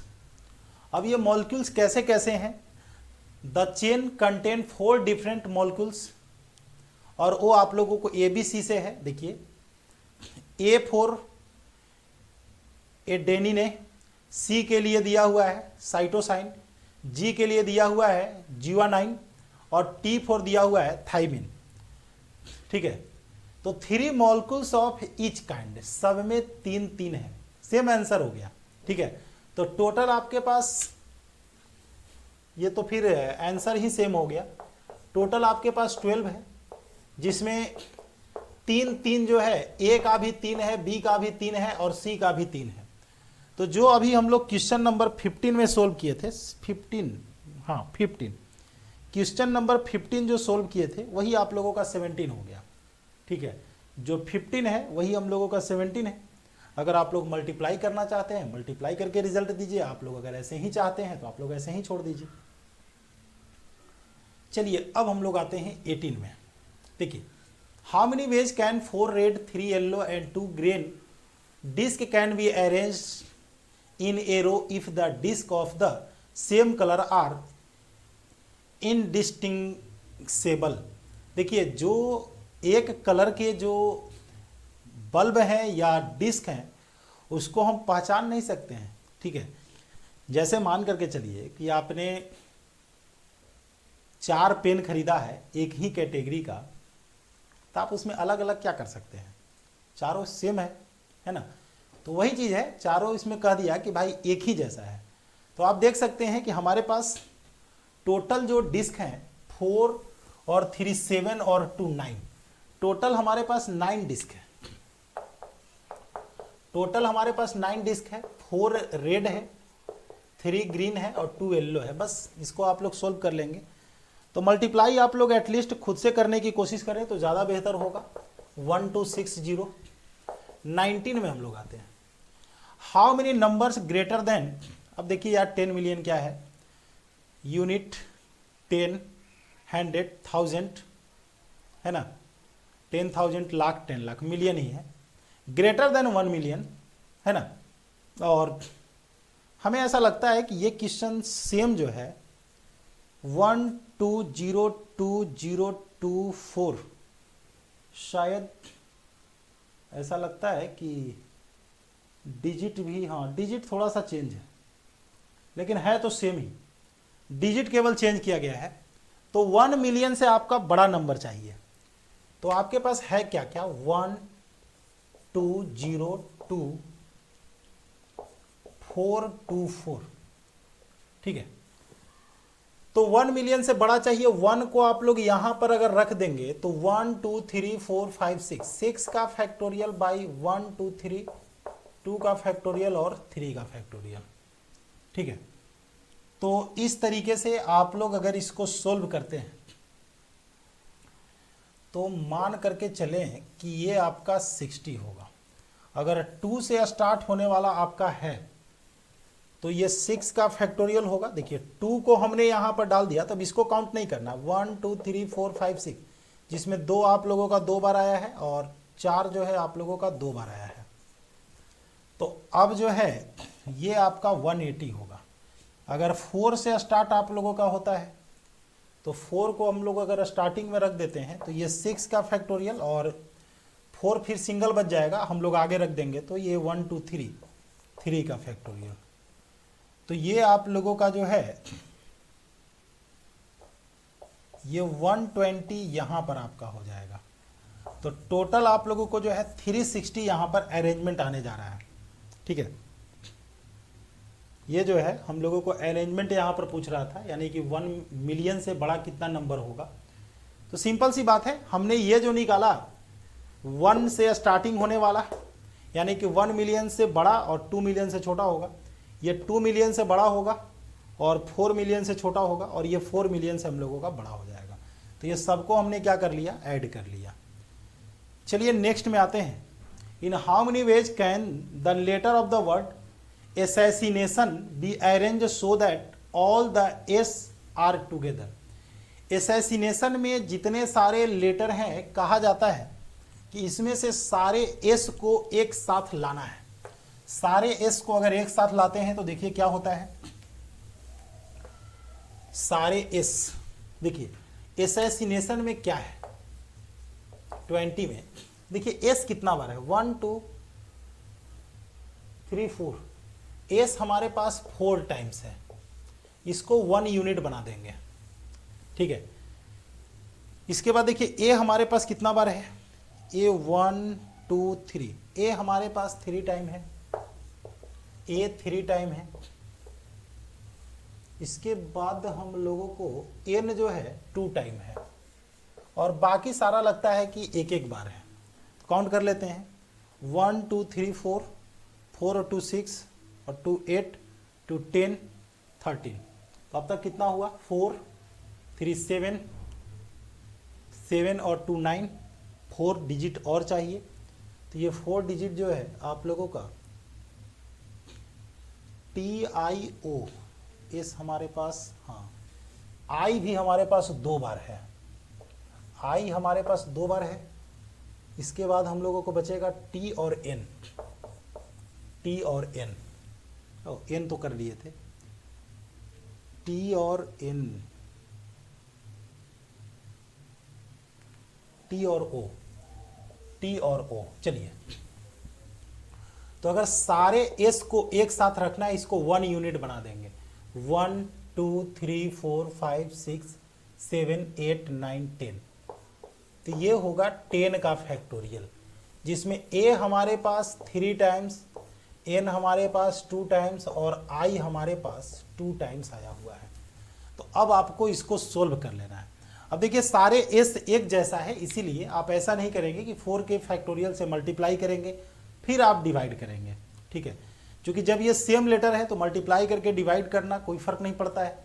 अब ये मॉलिक्यूल्स कैसे कैसे हैं? The chain contain 4 different molecules, और वो आप लोगों को ABC से है। देखिए A फॉर एडेनिन है, C के लिए दिया हुआ है साइटोसाइन, G के लिए दिया हुआ है जीवानाइन, और T फॉर दिया हुआ है थाइमिन। ठीक है, तो 3 मॉलिक्यूल्स ऑफ ईच काइंड, सब में 3 है, सेम आंसर हो गया। ठीक है, तो टोटल आपके पास, ये तो फिर आंसर ही सेम हो गया, टोटल आपके पास 12 है, जिसमें 3 जो है, A का भी 3 है, B का भी 3 है, और C का भी 3 है। तो जो अभी हम लोग क्वेश्चन नंबर 15 में सोल्व किए थे, 15 क्वेश्चन नंबर 15 जो सोल्व किए थे वही आप लोगों का 17 हो गया। ठीक है, जो 15 है वही हम लोगों का 17 है। अगर आप लोग मल्टीप्लाई करना चाहते हैं, मल्टीप्लाई करके रिजल्ट दीजिए, आप लोग अगर ऐसे ही चाहते हैं तो आप लोग ऐसे ही छोड़ दीजिए। चलिए अब हम लोग आते हैं 18 में। देखिए, how many ways can 4 red 3 yellow and 2 green disc can be arrange in a row if the disc of the same colour are indistinguishable. देखिए, जो एक कलर के जो बल्ब हैं या डिस्क हैं उसको हम पहचान नहीं सकते हैं। ठीक है, जैसे मान करके चलिए कि आपने 4 पेन खरीदा है एक ही कैटेगरी का, तो आप उसमें अलग अलग क्या कर सकते हैं, चारों सेम है ना। तो वही चीज़ है, चारों इसमें कह दिया कि भाई एक ही जैसा है। तो आप देख सकते हैं कि हमारे पास टोटल जो डिस्क हैं 4 और 3 7 और 2 9, टोटल हमारे पास 9 डिस्क है। टोटल हमारे पास 9 डिस्क है, 4 रेड है, 3 ग्रीन है और 2 येलो है। बस इसको आप लोग सोल्व कर लेंगे। तो मल्टीप्लाई आप लोग एटलीस्ट खुद से करने की कोशिश करें तो ज़्यादा बेहतर होगा। 1260 19 में हम लोग आते हैं। How many numbers greater than, अब देखिए यार 10 मिलियन क्या है, यूनिट 10 100 1000 है ना, 10,000 लाख 10 लाख, मिलियन ही है, ग्रेटर देन 1 मिलियन है ना। और हमें ऐसा लगता है कि ये क्वेश्चन सेम जो है 120224 शायद ऐसा लगता है कि डिजिट भी, हाँ डिजिट थोड़ा सा चेंज है, लेकिन है तो सेम ही, डिजिट केवल चेंज किया गया है। तो 1 मिलियन से आपका बड़ा नंबर चाहिए, तो आपके पास है क्या क्या, 1202 424, ठीक है। तो 1 मिलियन से बड़ा चाहिए, 1 को आप लोग यहां पर अगर रख देंगे तो 1 2 3 4 5 6, 6 का फैक्टोरियल बाई 1 2 3, 2 का फैक्टोरियल और 3 का फैक्टोरियल, ठीक है। तो इस तरीके से आप लोग अगर इसको सोल्व करते हैं तो मान करके चलें कि ये आपका 60 होगा। अगर 2 से स्टार्ट होने वाला आपका है तो ये 6 का फैक्टोरियल होगा। देखिए 2 को हमने यहां पर डाल दिया, तब इसको काउंट नहीं करना, 1 2 3 4 5 6, जिसमें 2 आप लोगों का 2 बार आया है और 4 जो है आप लोगों का 2 बार आया है। तो अब जो है ये आपका 180 होगा। अगर 4 से स्टार्ट आप लोगों का होता है तो 4 को हम लोग अगर स्टार्टिंग में रख देते हैं तो ये 6 का फैक्टोरियल और 4 फिर सिंगल बच जाएगा, हम लोग आगे रख देंगे तो ये 1 2 3, 3 का फैक्टोरियल। तो ये आप लोगों का जो है ये 120 यहां पर आपका हो जाएगा। तो टोटल आप लोगों को जो है 360 यहां पर अरेंजमेंट आने जा रहा है, ठीक है। ये जो है हम लोगों को अरेंजमेंट यहां पर पूछ रहा था, यानी कि 1 मिलियन से बड़ा कितना नंबर होगा। तो सिंपल सी बात है, हमने ये जो निकाला 1 से स्टार्टिंग होने वाला, यानी कि 1 मिलियन से बड़ा और 2 मिलियन से छोटा होगा, ये 2 मिलियन से बड़ा होगा और 4 मिलियन से छोटा होगा, और ये 4 मिलियन से हम लोगों का बड़ा हो जाएगा। तो ये सबको हमने क्या कर लिया, ऐड कर लिया। चलिए नेक्स्ट में आते हैं। In how many ways can the letter of the word assassination be arranged so that all the s are together? assassination में जितने सारे लेटर हैं, कहा जाता है कि इसमें से सारे s को एक साथ लाना है। सारे s को अगर एक साथ लाते हैं तो देखिए क्या होता है, सारे s, देखिए assassination में क्या है, 20 में देखिए s कितना बार है, 1 2 3 4, एस हमारे पास 4 टाइम्स है, इसको 1 यूनिट बना देंगे, ठीक है। इसके बाद देखिए ए हमारे पास कितना बार है, ए 1 2 3, ए हमारे पास 3 टाइम है, ए 3 टाइम है। इसके बाद हम लोगों को एन जो है 2 टाइम है, और बाकी सारा लगता है कि एक एक बार है। काउंट कर लेते हैं, 1 2 3 4, 4 और 2 6 और 2 8, 2 10 13। तो अब तक कितना हुआ, 4 3 7, 7 और 2 9, 4 डिजिट और चाहिए। तो ये 4 डिजिट जो है आप लोगों का TIO, एस हमारे पास, हाँ आई भी हमारे पास 2 बार है, आई हमारे पास 2 बार है। इसके बाद हम लोगों को बचेगा टी और एन, टी और एन, एन तो कर लिए थे, टी और एन, टी और ओ, टी और ओ। चलिए तो अगर सारे एस को एक साथ रखना है, इसको 1 यूनिट बना देंगे, 1 2 3 4 5 6 7 8 9 10। तो ये होगा 10 का फैक्टोरियल, जिसमें ए हमारे पास 3 टाइम्स, एन हमारे पास 2 टाइम्स और आई हमारे पास 2 टाइम्स आया हुआ है। तो अब आपको इसको सोल्व कर लेना है। अब देखिए सारे एस एक जैसा है, इसीलिए आप ऐसा नहीं करेंगे कि 4 के फैक्टोरियल से मल्टीप्लाई करेंगे फिर आप डिवाइड करेंगे, ठीक है। क्योंकि जब ये सेम लेटर है तो मल्टीप्लाई करके डिवाइड करना कोई फर्क नहीं पड़ता है,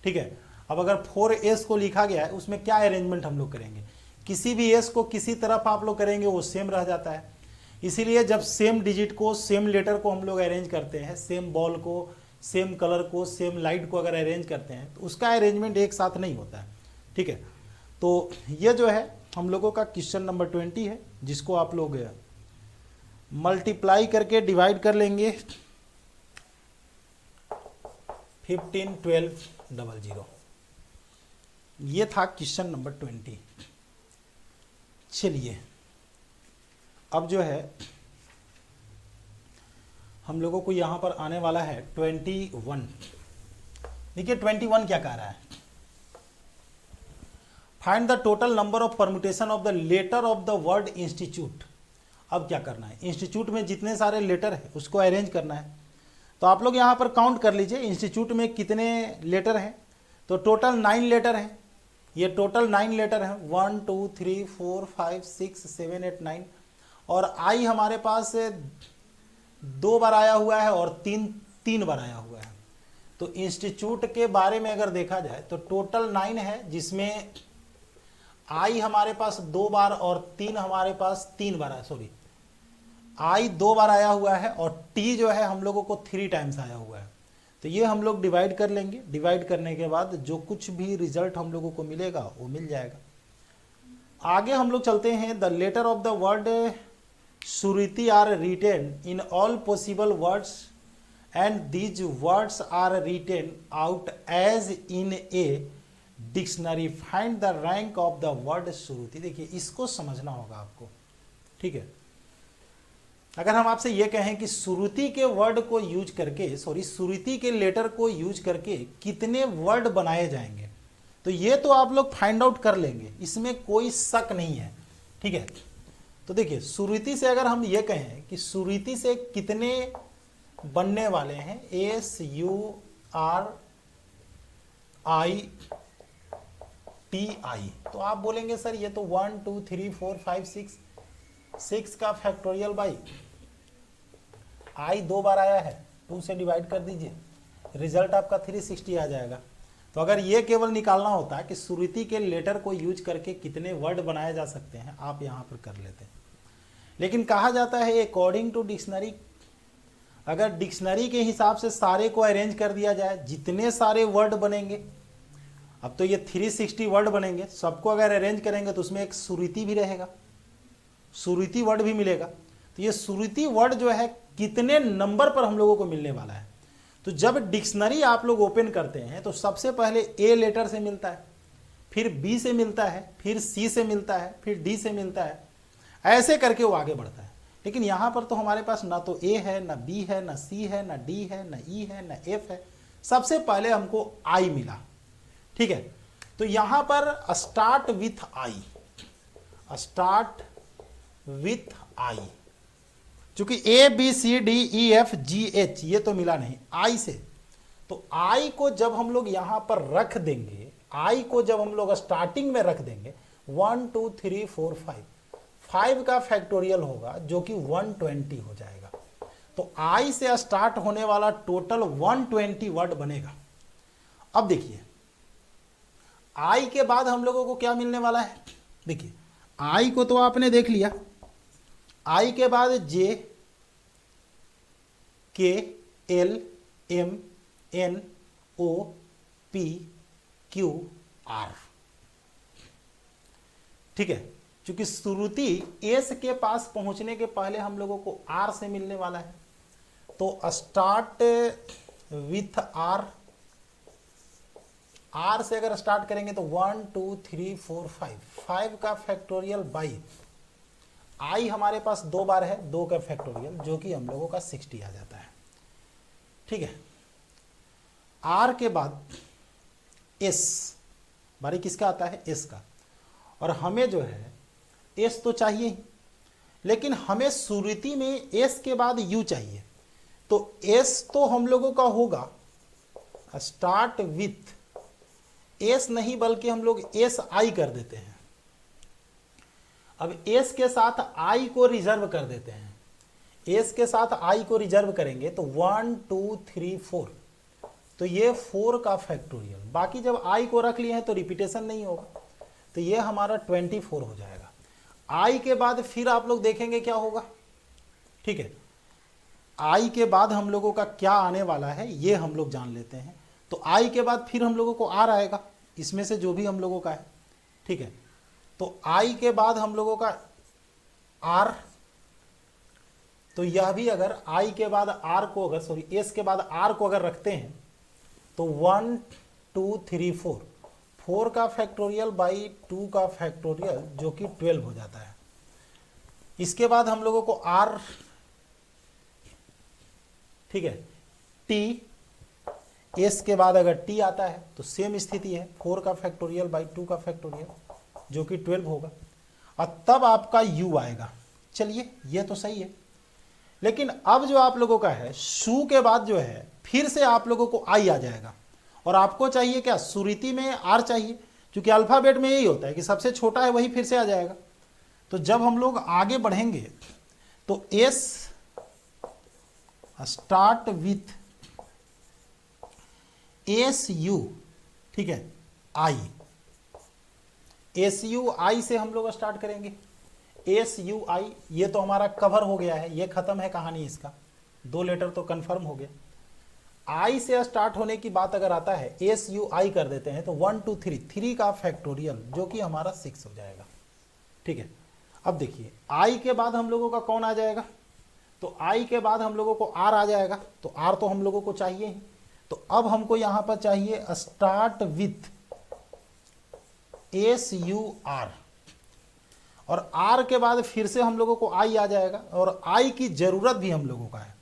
ठीक है। अब अगर 4s को लिखा गया है, उसमें क्या अरेंजमेंट हम लोग करेंगे, किसी भी s को किसी तरफ आप लोग करेंगे वो सेम रह जाता है। इसीलिए जब सेम डिजिट को, सेम लेटर को हम लोग अरेंज करते हैं, सेम बॉल को, सेम कलर को, सेम लाइट को अगर अरेंज करते हैं तो उसका अरेंजमेंट एक साथ नहीं होता है, ठीक है। तो ये जो है हम लोगों का क्वेश्चन नंबर 20 है, जिसको आप लोग मल्टीप्लाई करके डिवाइड कर लेंगे 15 12 00। ये था क्वेश्चन नंबर 20। चलिए अब जो है हम लोगों को यहां पर आने वाला है 21। देखिए 21 क्या कह रहा है, find the total number of permutation of the letter of the word institute. अब क्या करना है, इंस्टीट्यूट में जितने सारे लेटर है उसको अरेंज करना है। तो आप लोग यहाँ पर काउंट कर लीजिए इंस्टीट्यूट में कितने लेटर हैं। तो टोटल 9 लेटर हैं, ये टोटल 9 लेटर हैं, 1 2 3 4 5 6 7 8 9। और आई हमारे पास 2 बार आया हुआ है और 3 बार आया हुआ है। तो इंस्टीट्यूट के बारे में अगर देखा जाए तो टोटल 9 है, जिसमें आई हमारे पास 2 बार और 3 हमारे पास 3 बार है, सॉरी आई 2 बार आया हुआ है और टी जो है हम लोगों को 3 टाइम्स आया हुआ है। तो ये हम लोग डिवाइड कर लेंगे, डिवाइड करने के बाद जो कुछ भी रिजल्ट हम लोगों को मिलेगा वो मिल जाएगा। आगे हम लोग चलते हैं, the letter of the word Suriti are written in all possible words and these words are written out as in a dictionary, find the rank of the word Suruti. देखिए इसको समझना होगा आपको, ठीक है। अगर हम आपसे ये कहें कि सुरुति के वर्ड को यूज करके, सॉरी सुरुति के लेटर को यूज करके कितने वर्ड बनाए जाएंगे, तो ये तो आप लोग फाइंड आउट कर लेंगे, इसमें कोई शक नहीं है, ठीक है। तो देखिए सुरुति से अगर हम ये कहें कि सुरुति से कितने बनने वाले हैं, SURITI, तो आप बोलेंगे सर ये तो 1 2 3 4 5 6 का फैक्टोरियल बाई आई 2 बार आया है, 2 से डिवाइड कर दीजिए, रिजल्ट आपका 360 आ जाएगा। तो अगर ये केवल निकालना होता कि सुरुति के लेटर को यूज करके कितने वर्ड बनाए जा सकते हैं, आप यहाँ पर कर लेते हैं। लेकिन कहा जाता है अकॉर्डिंग टू डिक्शनरी, अगर डिक्शनरी के हिसाब से सारे को अरेंज कर दिया जाए, जितने सारे वर्ड बनेंगे, अब तो ये 360 वर्ड बनेंगे, सबको अगर अरेंज करेंगे तो उसमें एक सुरुति भी रहेगा, सुरुति वर्ड भी मिलेगा। तो ये सुरुति वर्ड जो है कितने नंबर पर हम लोगों को मिलने वाला है। तो जब डिक्शनरी आप लोग ओपन करते हैं तो सबसे पहले ए लेटर से मिलता है, फिर बी से मिलता है, फिर सी से मिलता है, फिर डी से मिलता है, ऐसे करके वो आगे बढ़ता है। लेकिन यहाँ पर तो हमारे पास ना तो ए है, ना बी है, ना सी है, ना डी है, ना ई है, ना एफ है, सबसे पहले हमको आई मिला, ठीक है। तो यहाँ पर start with I, start with I, चूंकि A B C D E F G H ये तो मिला नहीं, आई से। तो आई को जब हम लोग यहां पर रख देंगे, आई को जब हम लोग स्टार्टिंग में रख देंगे 1 2 3 4 5 का फैक्टोरियल होगा जो कि 120 हो जाएगा। तो आई से स्टार्ट होने वाला टोटल 120 वर्ड बनेगा। अब देखिए आई के बाद हम लोगों को क्या मिलने वाला है, देखिए आई को तो आपने देख लिया, आई के बाद J K L M N O P Q R, ठीक है। क्योंकि श्रुति एस के पास पहुंचने के पहले हम लोगों को आर से मिलने वाला है, तो स्टार्ट विथ आर, आर से अगर स्टार्ट करेंगे तो 1 2 3 4 5 का फैक्टोरियल बाई आई हमारे पास 2 बार है, 2 का फैक्टोरियल जो कि हम लोगों का 60 आ जाता है, ठीक है। आर के बाद एस, बारी किसका आता है, एस का। और हमें जो है एस तो चाहिए ही, लेकिन हमें सुरुति में एस के बाद यू चाहिए। तो एस तो हम लोगों का होगा स्टार्ट विथ, एस नहीं बल्कि हम लोग एस आई कर देते हैं। अब एस के साथ आई को रिजर्व कर देते हैं, एस के साथ आई को रिजर्व करेंगे तो 1 2 3 4, तो ये 4 का फैक्टोरियल। बाकी जब आई को रख लिए हैं तो रिपीटेशन नहीं होगा, तो ये हमारा 24 हो जाएगा। आई के बाद फिर आप लोग देखेंगे क्या होगा, ठीक है। आई के बाद हम लोगों का क्या आने वाला है ये हम लोग जान लेते हैं। तो आई के बाद फिर हम लोगों को आर आएगा, इसमें से जो भी हम लोगों का है, ठीक है। तो आई के बाद हम लोगों का आर, तो यह भी अगर आई के बाद आर को अगर, सॉरी एस के बाद आर को अगर रखते हैं तो 1 2 3 4 का फैक्टोरियल बाई 2 का फैक्टोरियल जो कि 12 हो जाता है। इसके बाद हम लोगों को आर, ठीक है, टी, एस के बाद अगर टी आता है तो सेम स्थिति है, 4 का फैक्टोरियल बाई 2 का फैक्टोरियल जो कि 12 होगा, और तब आपका यू आएगा। चलिए ये तो सही है, लेकिन अब जो आप लोगों का है शू के बाद जो है फिर से आप लोगों को आई आ जाएगा, और आपको चाहिए क्या, सुरीति में आर चाहिए, क्योंकि अल्फाबेट में यही होता है कि सबसे छोटा है वही फिर से आ जाएगा। तो जब हम लोग आगे बढ़ेंगे तो S start with S you, ठीक है, आई, एस यू आई से हम लोग स्टार्ट करेंगे। एस यू आई, ये तो हमारा कवर हो गया है, ये खत्म है कहानी इसका, 2 लेटर तो कंफर्म हो गया। आई से स्टार्ट होने की बात अगर आता है, एस यू आई कर देते हैं तो 1 2 3, 3 का फैक्टोरियल जो कि हमारा 6 हो जाएगा, ठीक है। अब देखिए आई के बाद हम लोगों का कौन आ जाएगा, तो आई के बाद हम लोगों को आर आ जाएगा, तो आर तो हम लोगों को चाहिए ही, तो अब हमको यहां पर चाहिए start with S U R, और आर के बाद फिर से हम लोगों को आई आ जाएगा, और आई की जरूरत भी हम लोगों का है,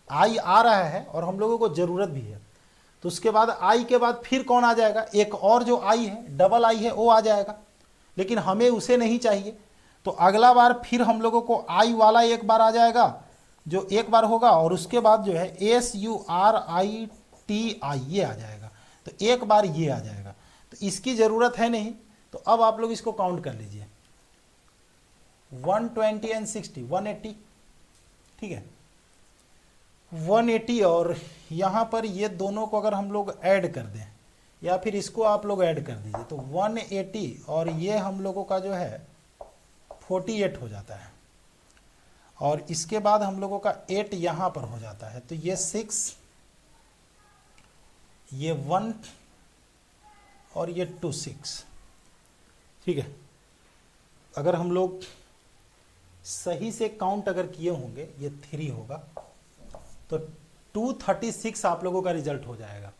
आई आ रहा है और हम लोगों को जरूरत भी है। तो उसके बाद आई के बाद फिर कौन आ जाएगा, एक और जो आई है, डबल आई है, वो आ जाएगा, लेकिन हमें उसे नहीं चाहिए। तो अगला बार फिर हम लोगों को आई वाला एक बार आ जाएगा जो एक बार होगा, और उसके बाद जो है S U are I T I ये आ जाएगा, तो एक बार ये आ जाएगा, तो इसकी ज़रूरत है नहीं। तो अब आप लोग इसको काउंट कर लीजिए, 120 एंड 60, 180, ठीक है, 180, और यहाँ पर ये दोनों को अगर हम लोग ऐड कर दें, या फिर इसको आप लोग ऐड कर दीजिए, तो 180 और ये हम लोगों का जो है 48 हो जाता है, और इसके बाद हम लोगों का 8 यहाँ पर हो जाता है, तो ये 6, ये 1 और ये 2 6, ठीक है। अगर हम लोग सही से काउंट अगर किए होंगे, ये 3 होगा, तो 236 आप लोगों का रिजल्ट हो जाएगा।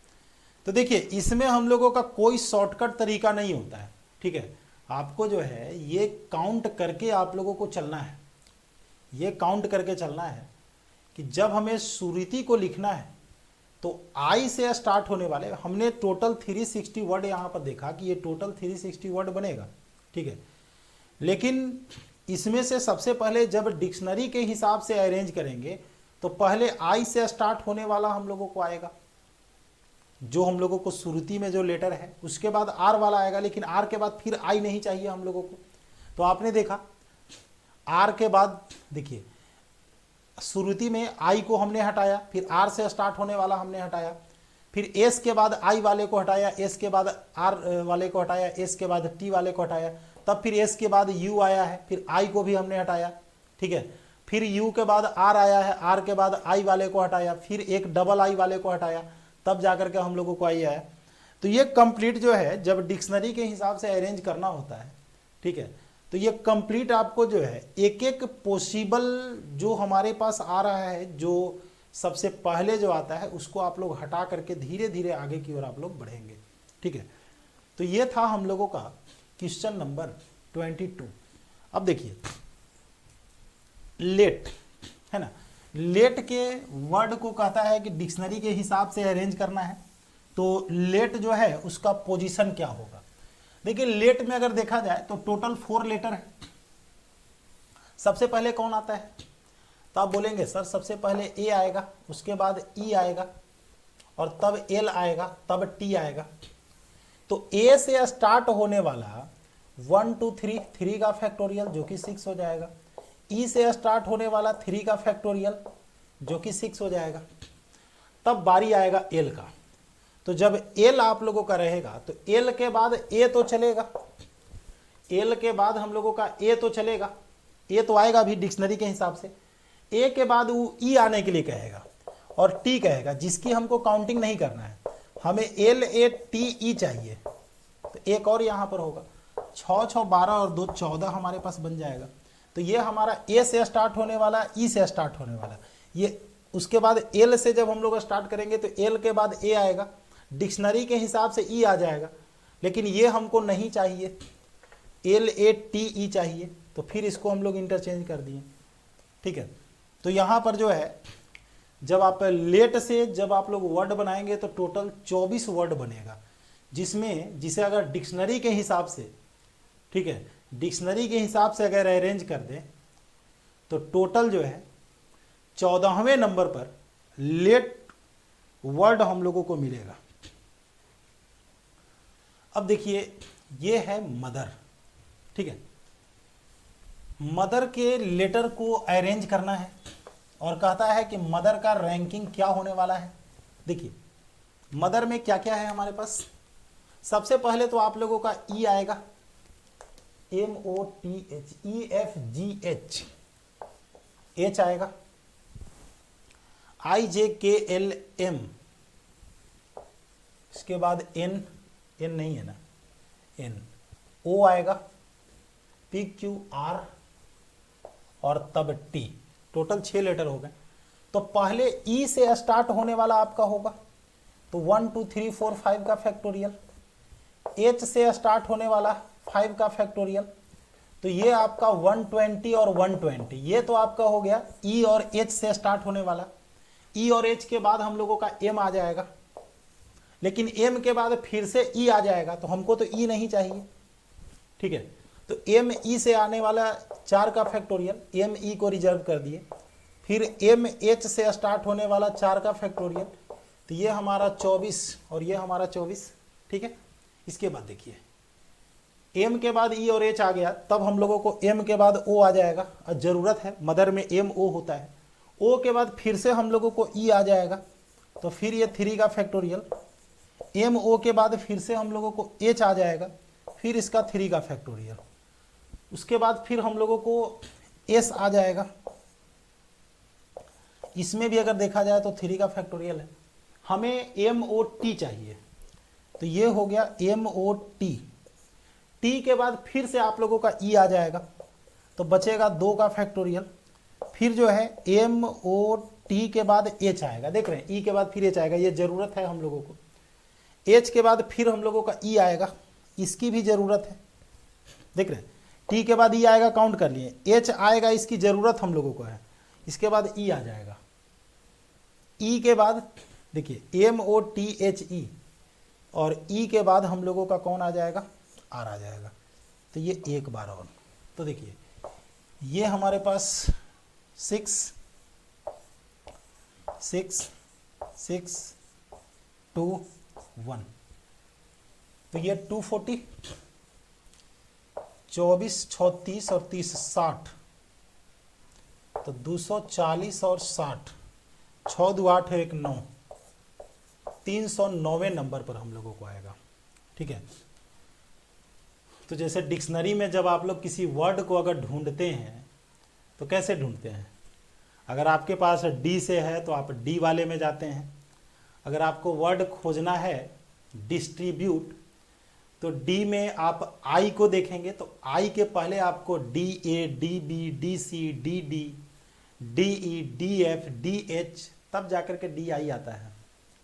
तो देखिए इसमें हम लोगों का कोई शॉर्टकट तरीका नहीं होता है, ठीक है। आपको जो है ये काउंट करके आप लोगों को चलना है, ये काउंट करके चलना है कि जब हमें सुरीति को लिखना है तो आई से स्टार्ट होने वाले, हमने टोटल 360 वर्ड यहाँ पर देखा कि ये टोटल 360 वर्ड बनेगा, ठीक है। लेकिन इसमें से सबसे पहले जब डिक्शनरी के हिसाब से अरेंज करेंगे तो पहले आई से स्टार्ट होने वाला हम लोगों को आएगा, जो हम लोगों को सुरुति में जो लेटर है, उसके बाद आर वाला आएगा, लेकिन आर के बाद फिर आई नहीं चाहिए हम लोगों को। तो आपने देखा आर के बाद देखिए सुरुति में आई को हमने हटाया, फिर आर से स्टार्ट होने वाला हमने हटाया, फिर एस के बाद आई वाले को हटाया, एस के बाद आर वाले को हटाया, एस के बाद टी वाले को हटाया, तब फिर एस के बाद यू आया है, फिर आई को भी हमने हटाया, ठीक है। फिर यू के बाद आर आया है, आर के बाद आई वाले को हटाया, फिर एक डबल आई वाले को हटाया, तब जाकर के हम लोगों को आई आया। तो ये कंप्लीट जो है जब डिक्शनरी के हिसाब से अरेंज करना होता है, ठीक है, तो ये कंप्लीट आपको जो है एक एक पॉसिबल जो हमारे पास आ रहा है, जो सबसे पहले जो आता है उसको आप लोग हटा करके धीरे धीरे आगे की ओर आप लोग बढ़ेंगे, ठीक है। तो ये था हम लोगों का क्वेश्चन नंबर 22। अब देखिए लेट है ना, लेट के वर्ड को कहता है कि डिक्शनरी के हिसाब से अरेंज करना है, तो लेट जो है उसका पोजीशन क्या होगा। देखिए लेट में अगर देखा जाए तो टोटल 4 लेटर है। सबसे पहले कौन आता है, तो आप बोलेंगे सर सबसे पहले ए आएगा, उसके बाद ई आएगा, और तब एल आएगा, तब टी आएगा। तो ए से स्टार्ट होने वाला 1 2 3, 3 का फैक्टोरियल जो कि 6 हो जाएगा। ई से स्टार्ट होने वाला 3 का फैक्टोरियल जो कि 6 हो जाएगा। तब बारी आएगा एल का। तो जब एल आप लोगों का रहेगा तो एल के बाद ए तो चलेगा, एल के बाद हम लोगों का ए तो चलेगा, ए तो आएगा भी डिक्शनरी के हिसाब से। ए के बाद वो ई आने के लिए कहेगा और टी कहेगा, जिसकी हमको काउंटिंग नहीं करना है, हमें एल ए टी ई चाहिए। तो एक और यहाँ पर होगा, 6 6 12 और 2 14 हमारे पास बन जाएगा। तो ये हमारा ए से स्टार्ट होने वाला, ई से स्टार्ट होने वाला, ये उसके बाद एल से जब हम लोग स्टार्ट करेंगे तो एल के बाद ए आएगा, डिक्शनरी के हिसाब से ई आ जाएगा, लेकिन ये हमको नहीं चाहिए, एल ए टी ई चाहिए। तो फिर इसको हम लोग इंटरचेंज कर दिए, ठीक है। तो यहाँ पर जो है जब आप लेट से जब आप लोग वर्ड बनाएंगे तो टोटल 24 वर्ड बनेगा, जिसमें जिसे अगर डिक्शनरी के हिसाब से, ठीक है, डिक्शनरी के हिसाब से अगर अरेंज कर दें तो टोटल जो है 14वें नंबर पर लेट वर्ड हम लोगों को मिलेगा। अब देखिए ये है मदर, ठीक है। मदर के लेटर को अरेंज करना है और कहता है कि मदर का रैंकिंग क्या होने वाला है। देखिए मदर में क्या क्या है हमारे पास। सबसे पहले तो आप लोगों का ई आएगा, MOTH, EFGH, H आएगा, IJKLM, इसके बाद N नहीं है ना, N, O आएगा, PQR और तब T। टोटल 6 लेटर हो गए। तो पहले E से स्टार्ट होने वाला आपका होगा तो 1 2 3 4 5 का फैक्टोरियल, H से स्टार्ट होने वाला 5 का फैक्टोरियल, तो ये आपका 120 और 120, ये तो आपका हो गया E और H से स्टार्ट होने वाला। E और H के बाद हम लोगों का M आ जाएगा, लेकिन M के बाद फिर से E आ जाएगा, तो हमको तो E नहीं चाहिए, ठीक है। तो ME से आने वाला 4 का फैक्टोरियल, ME को रिजर्व कर दिए। फिर MH से स्टार्ट होने वाला 4 का फैक्टोरियल, तो ये हमारा 24 और ये हमारा 24, ठीक है। इसके बाद देखिए M के बाद E और H आ गया, तब हम लोगों को M के बाद O आ जाएगा, और ज़रूरत है मदर में MO होता है। O के बाद फिर से हम लोगों को E आ जाएगा, तो फिर ये 3 का फैक्टोरियल, MO के बाद फिर से हम लोगों को H आ जाएगा, फिर इसका 3 का फैक्टोरियल, उसके बाद फिर हम लोगों को S आ जाएगा, इसमें भी अगर देखा जाए तो 3 का फैक्टोरियल है। हमें MOT चाहिए, तो ये हो गया MOT। T के बाद फिर से आप लोगों का E आ जाएगा, तो बचेगा 2 का फैक्टोरियल। फिर जो है MOT के बाद H आएगा, देख रहे हैं E के बाद फिर H आएगा, ये ज़रूरत है हम लोगों को। H के बाद फिर हम लोगों का E आएगा, इसकी भी ज़रूरत है, देख रहे हैं। T के बाद E आएगा, काउंट कर लिए। H आएगा, इसकी ज़रूरत हम लोगों को है, इसके बाद E आ जाएगा। E के बाद देखिए MOTHE, और E के बाद हम लोगों का कौन आ जाएगा, R आ जाएगा। तो ये एक बार और, तो देखिए ये हमारे पास 6 6 6 2 1, तो ये 240, 24 36 और 30 60, तो 240 और 60, 6 2 8 1 9, 309वें नंबर पर हम लोगों को आएगा, ठीक है। तो जैसे डिक्शनरी में जब आप लोग किसी वर्ड को अगर ढूंढते हैं तो कैसे ढूंढते हैं। अगर आपके पास D से है तो आप D वाले में जाते हैं। अगर आपको वर्ड खोजना है डिस्ट्रीब्यूट, तो D में आप I को देखेंगे, तो I के पहले आपको DA DB DC DD DE DF DH, तब जाकर के DI आता है,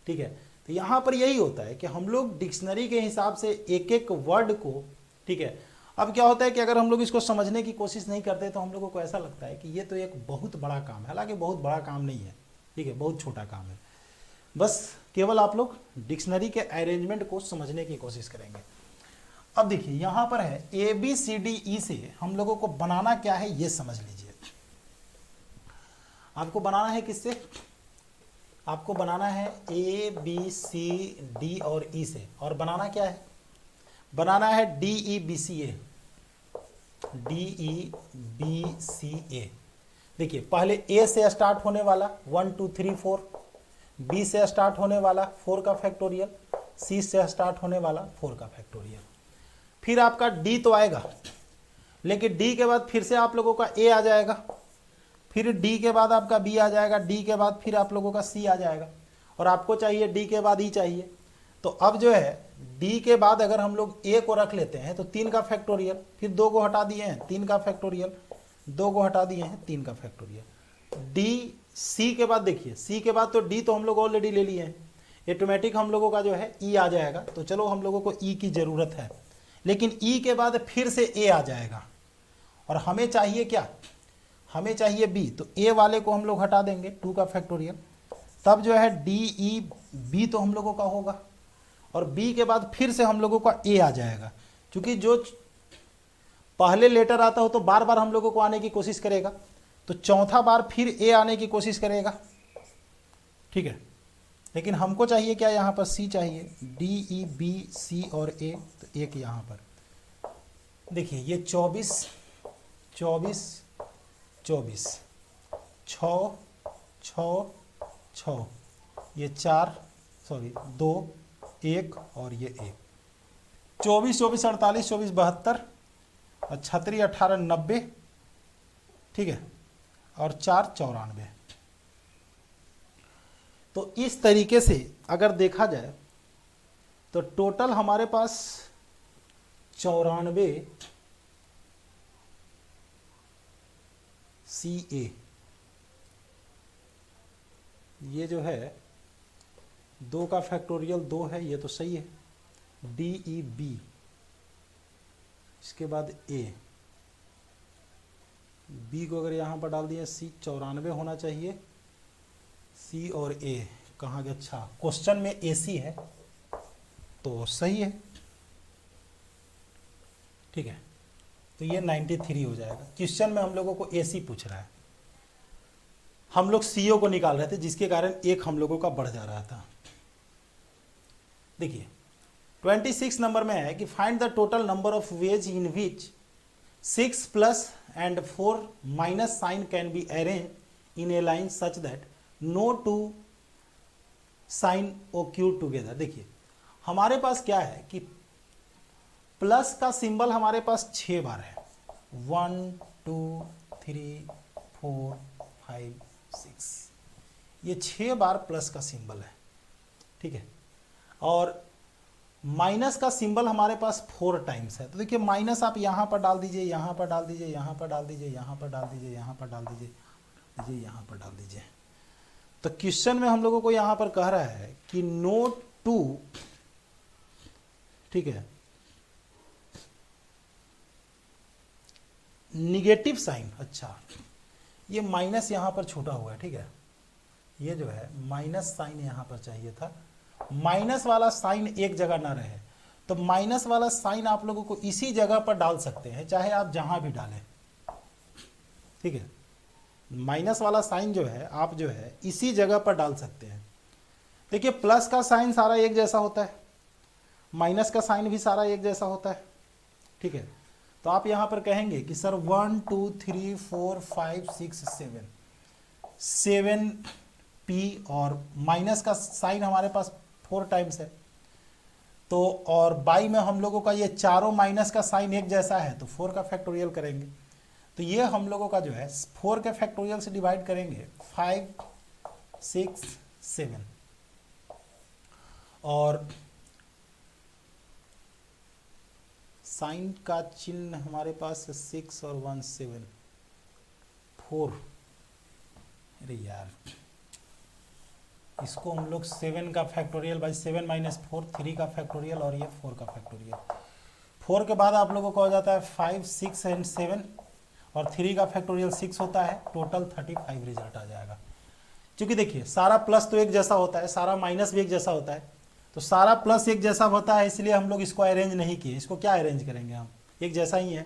ठीक है। तो यहाँ पर यही होता है कि हम लोग डिक्शनरी के हिसाब से एक एक वर्ड को, ठीक है। अब क्या होता है कि अगर हम लोग इसको समझने की कोशिश नहीं करते तो हम लोगों को ऐसा लगता है कि ये तो एक बहुत बड़ा काम है, हालांकि बहुत बड़ा काम नहीं है, ठीक है, बहुत छोटा काम है। बस केवल आप लोग डिक्शनरी के अरेंजमेंट को समझने की कोशिश करेंगे। अब देखिए यहाँ पर है ABCDE से हम लोगों को बनाना क्या है ये समझ लीजिए। आपको बनाना है किससे, आपको बनाना है ABCD और E से, और बनाना क्या है, बनाना है DEBCA DEBCA। देखिए पहले A से स्टार्ट होने वाला 1 2 3 4, B से स्टार्ट होने वाला 4 का फैक्टोरियल, C से स्टार्ट होने वाला 4 का फैक्टोरियल। फिर आपका D तो आएगा, लेकिन D के बाद फिर से आप लोगों का A आ जाएगा, फिर D के बाद आपका B आ जाएगा, D के बाद फिर आप लोगों का C आ जाएगा, और आपको चाहिए D के बाद E चाहिए। तो अब जो है D के बाद अगर हम लोग A को रख लेते हैं तो 3 का फैक्टोरियल, फिर 2 को हटा दिए हैं 3 का फैक्टोरियल, 2 को हटा दिए हैं 3 का फैक्टोरियल। D C के बाद देखिए C के बाद तो D तो हम लोग ऑलरेडी ले लिए हैं, ऑटोमेटिक हम लोगों का जो है E आ जाएगा। तो चलो हम लोगों को E की ज़रूरत है, लेकिन E के बाद फिर से A आ जाएगा, और हमें चाहिए क्या, हमें चाहिए b, तो a वाले को हम लोग हटा देंगे 2 का फैक्टोरियल, तब जो है डी ई बी तो हम लोगों का होगा, और b के बाद फिर से हम लोगों का a आ जाएगा, क्योंकि जो पहले लेटर आता हो तो बार बार हम लोगों को आने की कोशिश करेगा, तो चौथा बार फिर a आने की कोशिश करेगा, ठीक है। लेकिन हमको चाहिए क्या, यहाँ पर c चाहिए, डी ई बी सी और a, तो एक यहाँ पर देखिए ये 24 24 24 6 6 6, ये 4 सॉरी 2 1 और ये 1, 24 24 48 24 72 और 36 18 90, ठीक है, और 4 94। तो इस तरीके से अगर देखा जाए तो टोटल हमारे पास 94 CA, ये जो है 2 का फैक्टोरियल 2 है, ये तो सही है, DEB, इसके बाद A, B को अगर यहाँ पर डाल दिया C 94 होना चाहिए, C और A कहाँ गया, अच्छा क्वेश्चन में AC है तो सही है, ठीक है, तो ये 93 हो जाएगा। क्वेश्चन में हम लोगों को AC पूछ रहा है, हम लोग CO को निकाल रहे थे जिसके कारण एक हम लोगों का बढ़ जा रहा था। देखिए 26 नंबर में है कि find the total number of ways in which 6 plus and 4 minus sign can be arrange in a line such that no two sign occur together. देखिए हमारे पास क्या है कि प्लस का सिंबल हमारे पास 6 बार है, 1 2 3 4 5 6, ये 6 बार प्लस का सिंबल है, ठीक है, और माइनस का सिंबल हमारे पास 4 टाइम्स है। तो देखिए माइनस आप यहाँ पर डाल दीजिए, यहाँ पर डाल दीजिए, यहाँ पर डाल दीजिए, यहाँ पर डाल दीजिए, यहाँ पर डाल दीजिए, यहाँ पर डाल दीजिए। तो क्वेश्चन में हम लोगों को यहाँ पर कह रहा है कि नोट टू, ठीक है, निगेटिव साइन, अच्छा ये माइनस यहाँ पर छूटा हुआ है, ठीक है, ये जो है माइनस साइन यहाँ पर चाहिए था, माइनस वाला साइन एक जगह ना रहे, तो माइनस वाला साइन आप लोगों को इसी जगह पर डाल सकते हैं, चाहे आप जहां भी डालें, ठीक है, माइनस वाला साइन जो है आप जो है इसी जगह पर डाल सकते हैं। देखिए प्लस का साइन सारा एक जैसा होता है, माइनस का साइन भी सारा एक जैसा होता है, ठीक है, तो आप यहां पर कहेंगे कि सर 1 2 3 4 5 6 7 P, और माइनस का साइन हमारे पास 4 टाइम्स है, तो और बाई में हम लोगों का ये चारों माइनस का साइन एक जैसा है, तो 4 का फैक्टोरियल करेंगे, तो ये हम लोगों का जो है 4 के फैक्टोरियल से डिवाइड करेंगे 5 6 7, और साइन का चिन्ह हमारे पास 6 और 1 7 4, अरे यार इसको हम लोग 7 का फैक्टोरियल बाई 7 माइनस 4, 3 का फैक्टोरियल और ये 4 का फैक्टोरियल, 4 के बाद आप लोगों को हो जाता है 5 6 एंड 7, और 3 का फैक्टोरियल 6 होता है, टोटल 35 रिजल्ट आ जाएगा। क्योंकि देखिए सारा प्लस तो एक जैसा होता है, सारा माइनस भी एक जैसा होता है, तो सारा प्लस एक जैसा होता है, इसलिए हम लोग इसको अरेंज नहीं किए, इसको क्या अरेंज करेंगे हम, एक जैसा ही है।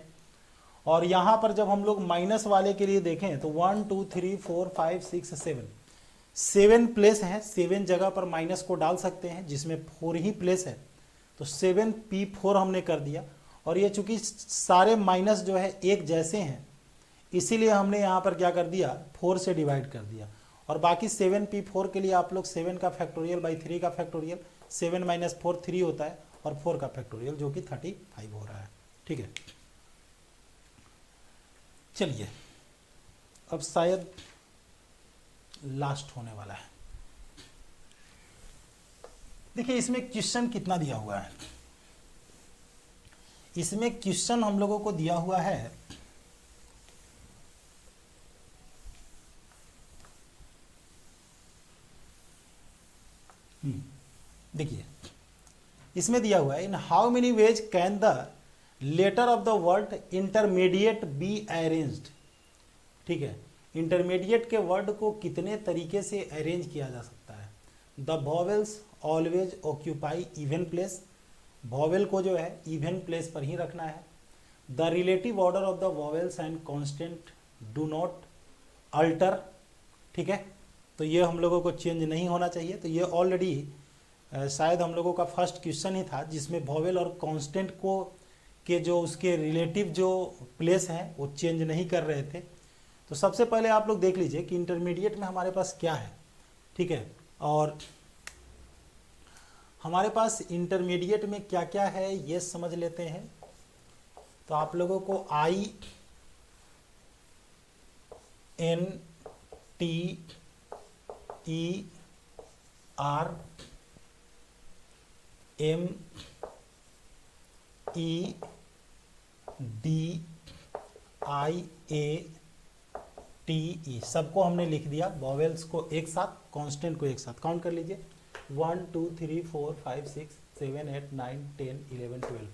और यहाँ पर जब हम लोग माइनस वाले के लिए देखें तो 1 2 3 4 5 6 7 प्लेस है, 7 जगह पर माइनस को डाल सकते हैं, जिसमें 4 ही प्लेस है, तो 7P4 हमने कर दिया, और ये चूंकि सारे माइनस जो है एक जैसे हैं, इसीलिए हमने यहाँ पर क्या कर दिया, 4 से डिवाइड कर दिया, और बाकी 7P4 के लिए आप लोग 7 का फैक्टोरियल बाई 3 का फैक्टोरियल, 7 माइनस 4 3 होता है, और 4 का फैक्टोरियल जो कि 35 हो रहा है, ठीक है। चलिए अब शायद लास्ट होने वाला है। देखिए इसमें क्वेश्चन कितना दिया हुआ है, इसमें क्वेश्चन हम लोगों को दिया हुआ है देखिए इसमें दिया हुआ है, in how many ways can the letter of the word intermediate be arranged. ठीक है, इंटरमीडिएट के वर्ड को कितने तरीके से अरेंज किया जा सकता है। The vowels always occupy even place, vowel को जो है इवन प्लेस पर ही रखना है। The relative order of the vowels and constant do not alter. ठीक है, तो ये हम लोगों को चेंज नहीं होना चाहिए। तो ये ऑलरेडी शायद हम लोगों का फर्स्ट क्वेश्चन ही था जिसमें वॉवेल और कांस्टेंट को के जो उसके रिलेटिव जो प्लेस हैं वो चेंज नहीं कर रहे थे। तो सबसे पहले आप लोग देख लीजिए कि इंटरमीडिएट में हमारे पास क्या है। ठीक है, और हमारे पास इंटरमीडिएट में क्या क्या है ये समझ लेते हैं। तो आप लोगों को I N T E R M E D I A T E सबको हमने लिख दिया। वॉवेल्स को एक साथ, कांस्टेंट को एक साथ। काउंट कर लीजिए 1 2 3 4 5 6 7 8 9 10 11 12।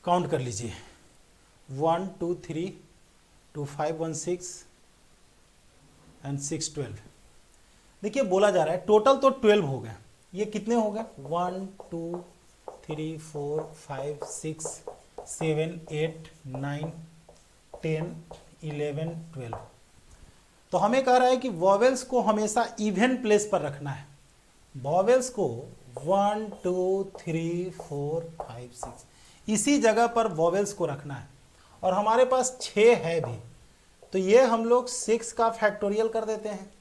काउंट कर लीजिए 1 2 3 2 5 1 6 एंड 6 12। देखिए बोला जा रहा है टोटल तो 12 हो गया। ये कितने हो गए 1 2 3 4 5 6 7 8 9 10 11 12। तो हमें कह रहा है कि वॉवेल्स को हमेशा इवन प्लेस पर रखना है। वॉवेल्स को 1 2 3 4 5 6 इसी जगह पर वॉवेल्स को रखना है। और हमारे पास 6 है भी, तो ये हम लोग 6 का फैक्टोरियल कर देते हैं।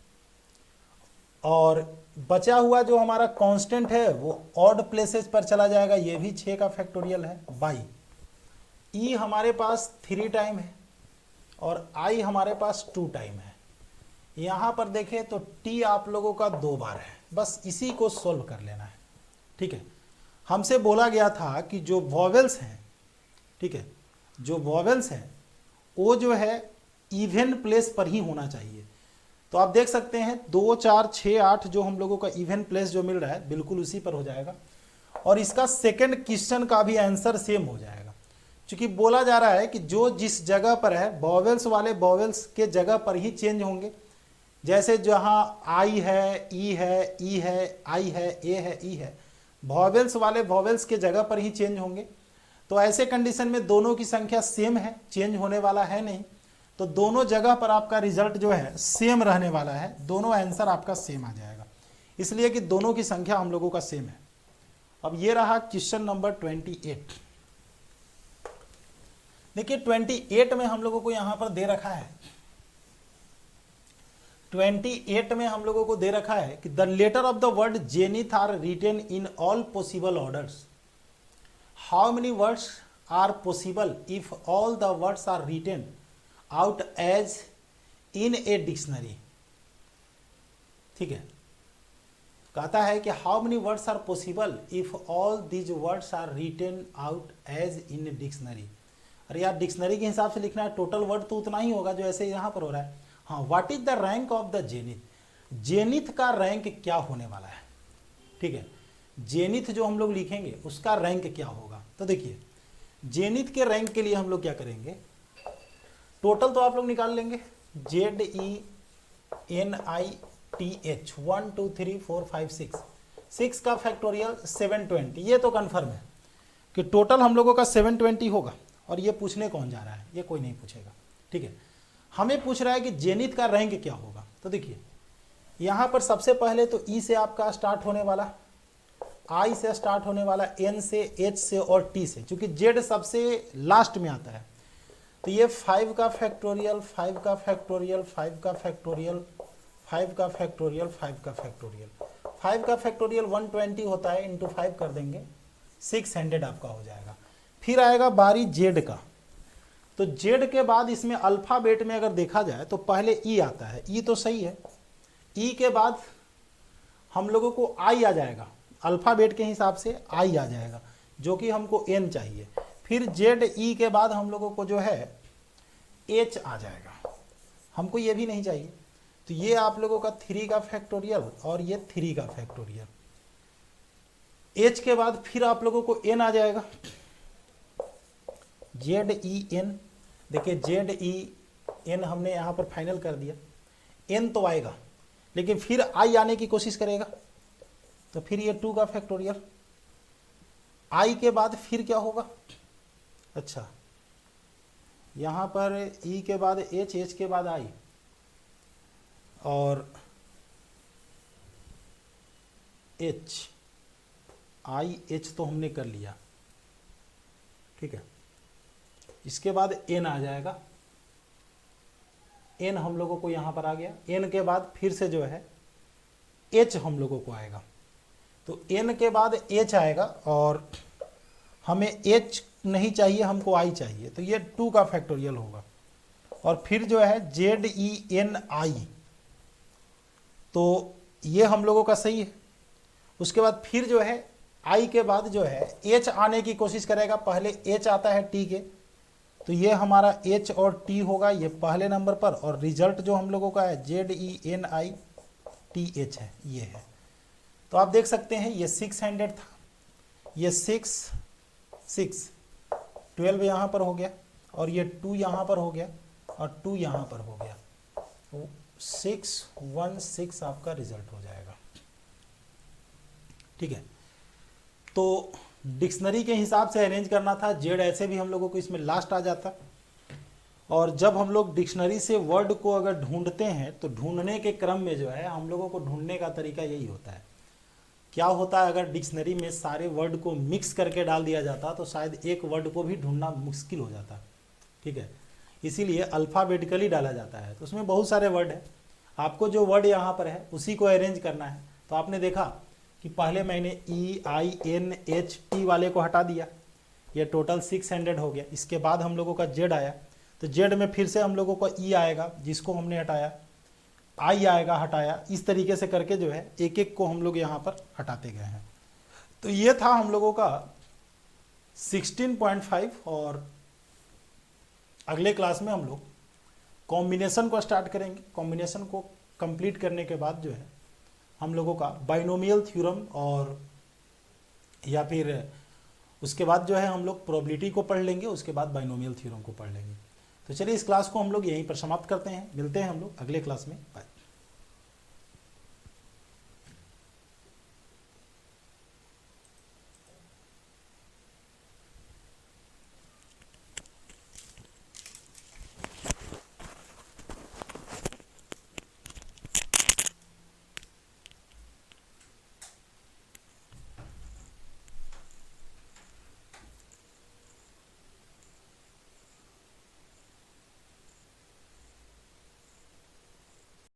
और बचा हुआ जो हमारा कांस्टेंट है वो ऑड प्लेसेस पर चला जाएगा, ये भी 6 का फैक्टोरियल है बाई। ई हमारे पास 3 टाइम है और आई हमारे पास 2 टाइम है। यहाँ पर देखें तो टी आप लोगों का 2 बार है। बस इसी को सोल्व कर लेना है। ठीक है, हमसे बोला गया था कि जो वॉवेल्स हैं, ठीक है, जो वॉवेल्स हैं वो जो है इवन प्लेस पर ही होना चाहिए। तो आप देख सकते हैं 2 4 6 8 जो हम लोगों का इवन प्लेस जो मिल रहा है बिल्कुल उसी पर हो जाएगा। और इसका सेकंड क्वेश्चन का भी आंसर सेम हो जाएगा, क्योंकि बोला जा रहा है कि जो जिस जगह पर है वॉवेल्स वाले वॉवेल्स के जगह पर ही चेंज होंगे। जैसे जहाँ आई है, ई है, ई है, आई है, ए है, ई है, वॉवेल्स वाले वॉवेल्स के जगह पर ही चेंज होंगे। तो ऐसे कंडीशन में दोनों की संख्या सेम है, चेंज होने वाला है नहीं, तो दोनों जगह पर आपका रिजल्ट जो है सेम रहने वाला है। दोनों आंसर आपका सेम आ जाएगा, इसलिए कि दोनों की संख्या हम लोगों का सेम है। अब ये रहा क्वेश्चन नंबर 28। देखिए 28 में हम लोगों को यहां पर दे रखा है, 28 में हम लोगों को दे रखा है कि the letter of the word zenith are written in all possible orders. How many words are possible if all the words are written out as in a dictionary. ठीक है, कहता है कि how many words are possible if all these words are written out as in a dictionary. अरे यार dictionary के हिसाब से लिखना है, टोटल वर्ड तो उतना ही होगा जो ऐसे यहाँ पर हो रहा है। हाँ, what is the rank of the zenith. Zenith का रैंक क्या होने वाला है। ठीक है, जेनिथ जो हम लोग लिखेंगे उसका रैंक क्या होगा। तो देखिए जेनिथ के रैंक के लिए हम लोग क्या करेंगे, टोटल तो आप लोग निकाल लेंगे ZENITH 1 2 3 4 5 6 का फैक्टोरियल 720। ये तो कन्फर्म है कि टोटल हम लोगों का 720 होगा। और ये पूछने कौन जा रहा है, ये कोई नहीं पूछेगा। ठीक है, हमें पूछ रहा है कि जेनिथ का रैंक क्या होगा। तो देखिए यहाँ पर सबसे पहले तो ई से आपका स्टार्ट होने वाला, आई से स्टार्ट होने वाला, एन से, एच से और टी से, क्योंकि जेड सबसे लास्ट में आता है। तो ये 5 का फैक्टोरियल, 5 का फैक्टोरियल, 5 का फैक्टोरियल, 5 का फैक्टोरियल, 5 का फैक्टोरियल, 5 का फैक्टोरियल 120 होता है, इंटू 5 कर देंगे 600 आपका हो जाएगा। फिर आएगा बारी जेड का। तो जेड के बाद इसमें अल्फाबेट में अगर देखा जाए तो पहले ई आता है, ई तो सही है। ई के बाद हम लोगों को आई आ जाएगा, अल्फाबेट के हिसाब से आई आ जाएगा, जो कि हमको एन चाहिए। फिर जेड ई के बाद हम लोगों को जो है एच आ जाएगा, हमको ये भी नहीं चाहिए। तो ये आप लोगों का 3 का फैक्टोरियल और ये 3 का फैक्टोरियल। एच के बाद फिर आप लोगों को एन आ जाएगा, ZEN, देखिए ZEN हमने यहाँ पर फाइनल कर दिया, n तो आएगा लेकिन फिर i आने की कोशिश करेगा, तो फिर ये 2 का फैक्टोरियल, i के बाद फिर क्या होगा, अच्छा यहाँ पर e के बाद h, h के बाद i, और h, i h तो हमने कर लिया, ठीक है। इसके बाद n आ जाएगा, n हम लोगों को यहाँ पर आ गया, n के बाद फिर से जो है h हम लोगों को आएगा, तो n के बाद h आएगा और हमें h नहीं चाहिए, हमको i चाहिए, तो ये 2 का फैक्टोरियल होगा, और फिर जो है ZENI, तो ये हम लोगों का सही है। उसके बाद फिर जो है i के बाद जो है h आने की कोशिश करेगा, पहले h आता है t के, तो ये हमारा h और t होगा ये पहले नंबर पर, और रिजल्ट जो हम लोगों का है ZENITH है, ये है। तो आप देख सकते हैं ये 600 था, ये 12 यहाँ पर हो गया, और ये 2 यहाँ पर हो गया, और 2 यहाँ पर हो गया, तो 616 आपका रिजल्ट हो जाएगा, ठीक है। तो डिक्शनरी के हिसाब से अरेंज करना था, जेड ऐसे भी हम लोगों को इसमें लास्ट आ जाता, और जब हम लोग डिक्शनरी से वर्ड को अगर ढूंढते हैं तो ढूंढने के क्रम में जो है हम लोगों को ढूंढने का तरीका यही होता है। क्या होता है, अगर डिक्शनरी में सारे वर्ड को मिक्स करके डाल दिया जाता तो शायद एक वर्ड को भी ढूंढना मुश्किल हो जाता, ठीक है। इसीलिए अल्फ़ाबेटिकली डाला जाता है, तो उसमें बहुत सारे वर्ड है, आपको जो वर्ड यहाँ पर है उसी को अरेंज करना है। तो आपने देखा कि पहले मैंने EINHT वाले को हटा दिया, ये टोटल 600 हो गया। इसके बाद हम लोगों का जेड आया, तो जेड में फिर से हम लोगों का ई आएगा जिसको हमने हटाया, आई आएगा हटाया, इस तरीके से करके जो है एक एक को हम लोग यहाँ पर हटाते गए हैं। तो ये था हम लोगों का 16.5, और अगले क्लास में हम लोग कॉम्बिनेशन को स्टार्ट करेंगे। कॉम्बिनेशन को कंप्लीट करने के बाद जो है हम लोगों का बाइनोमियल थ्योरम, और या फिर उसके बाद जो है हम लोग प्रोबेबिलिटी को पढ़ लेंगे, उसके बाद बाइनोमियल थ्योरम को पढ़ लेंगे। तो चलिए इस क्लास को हम लोग यहीं पर समाप्त करते हैं, मिलते हैं हम लोग अगले क्लास में, बाय।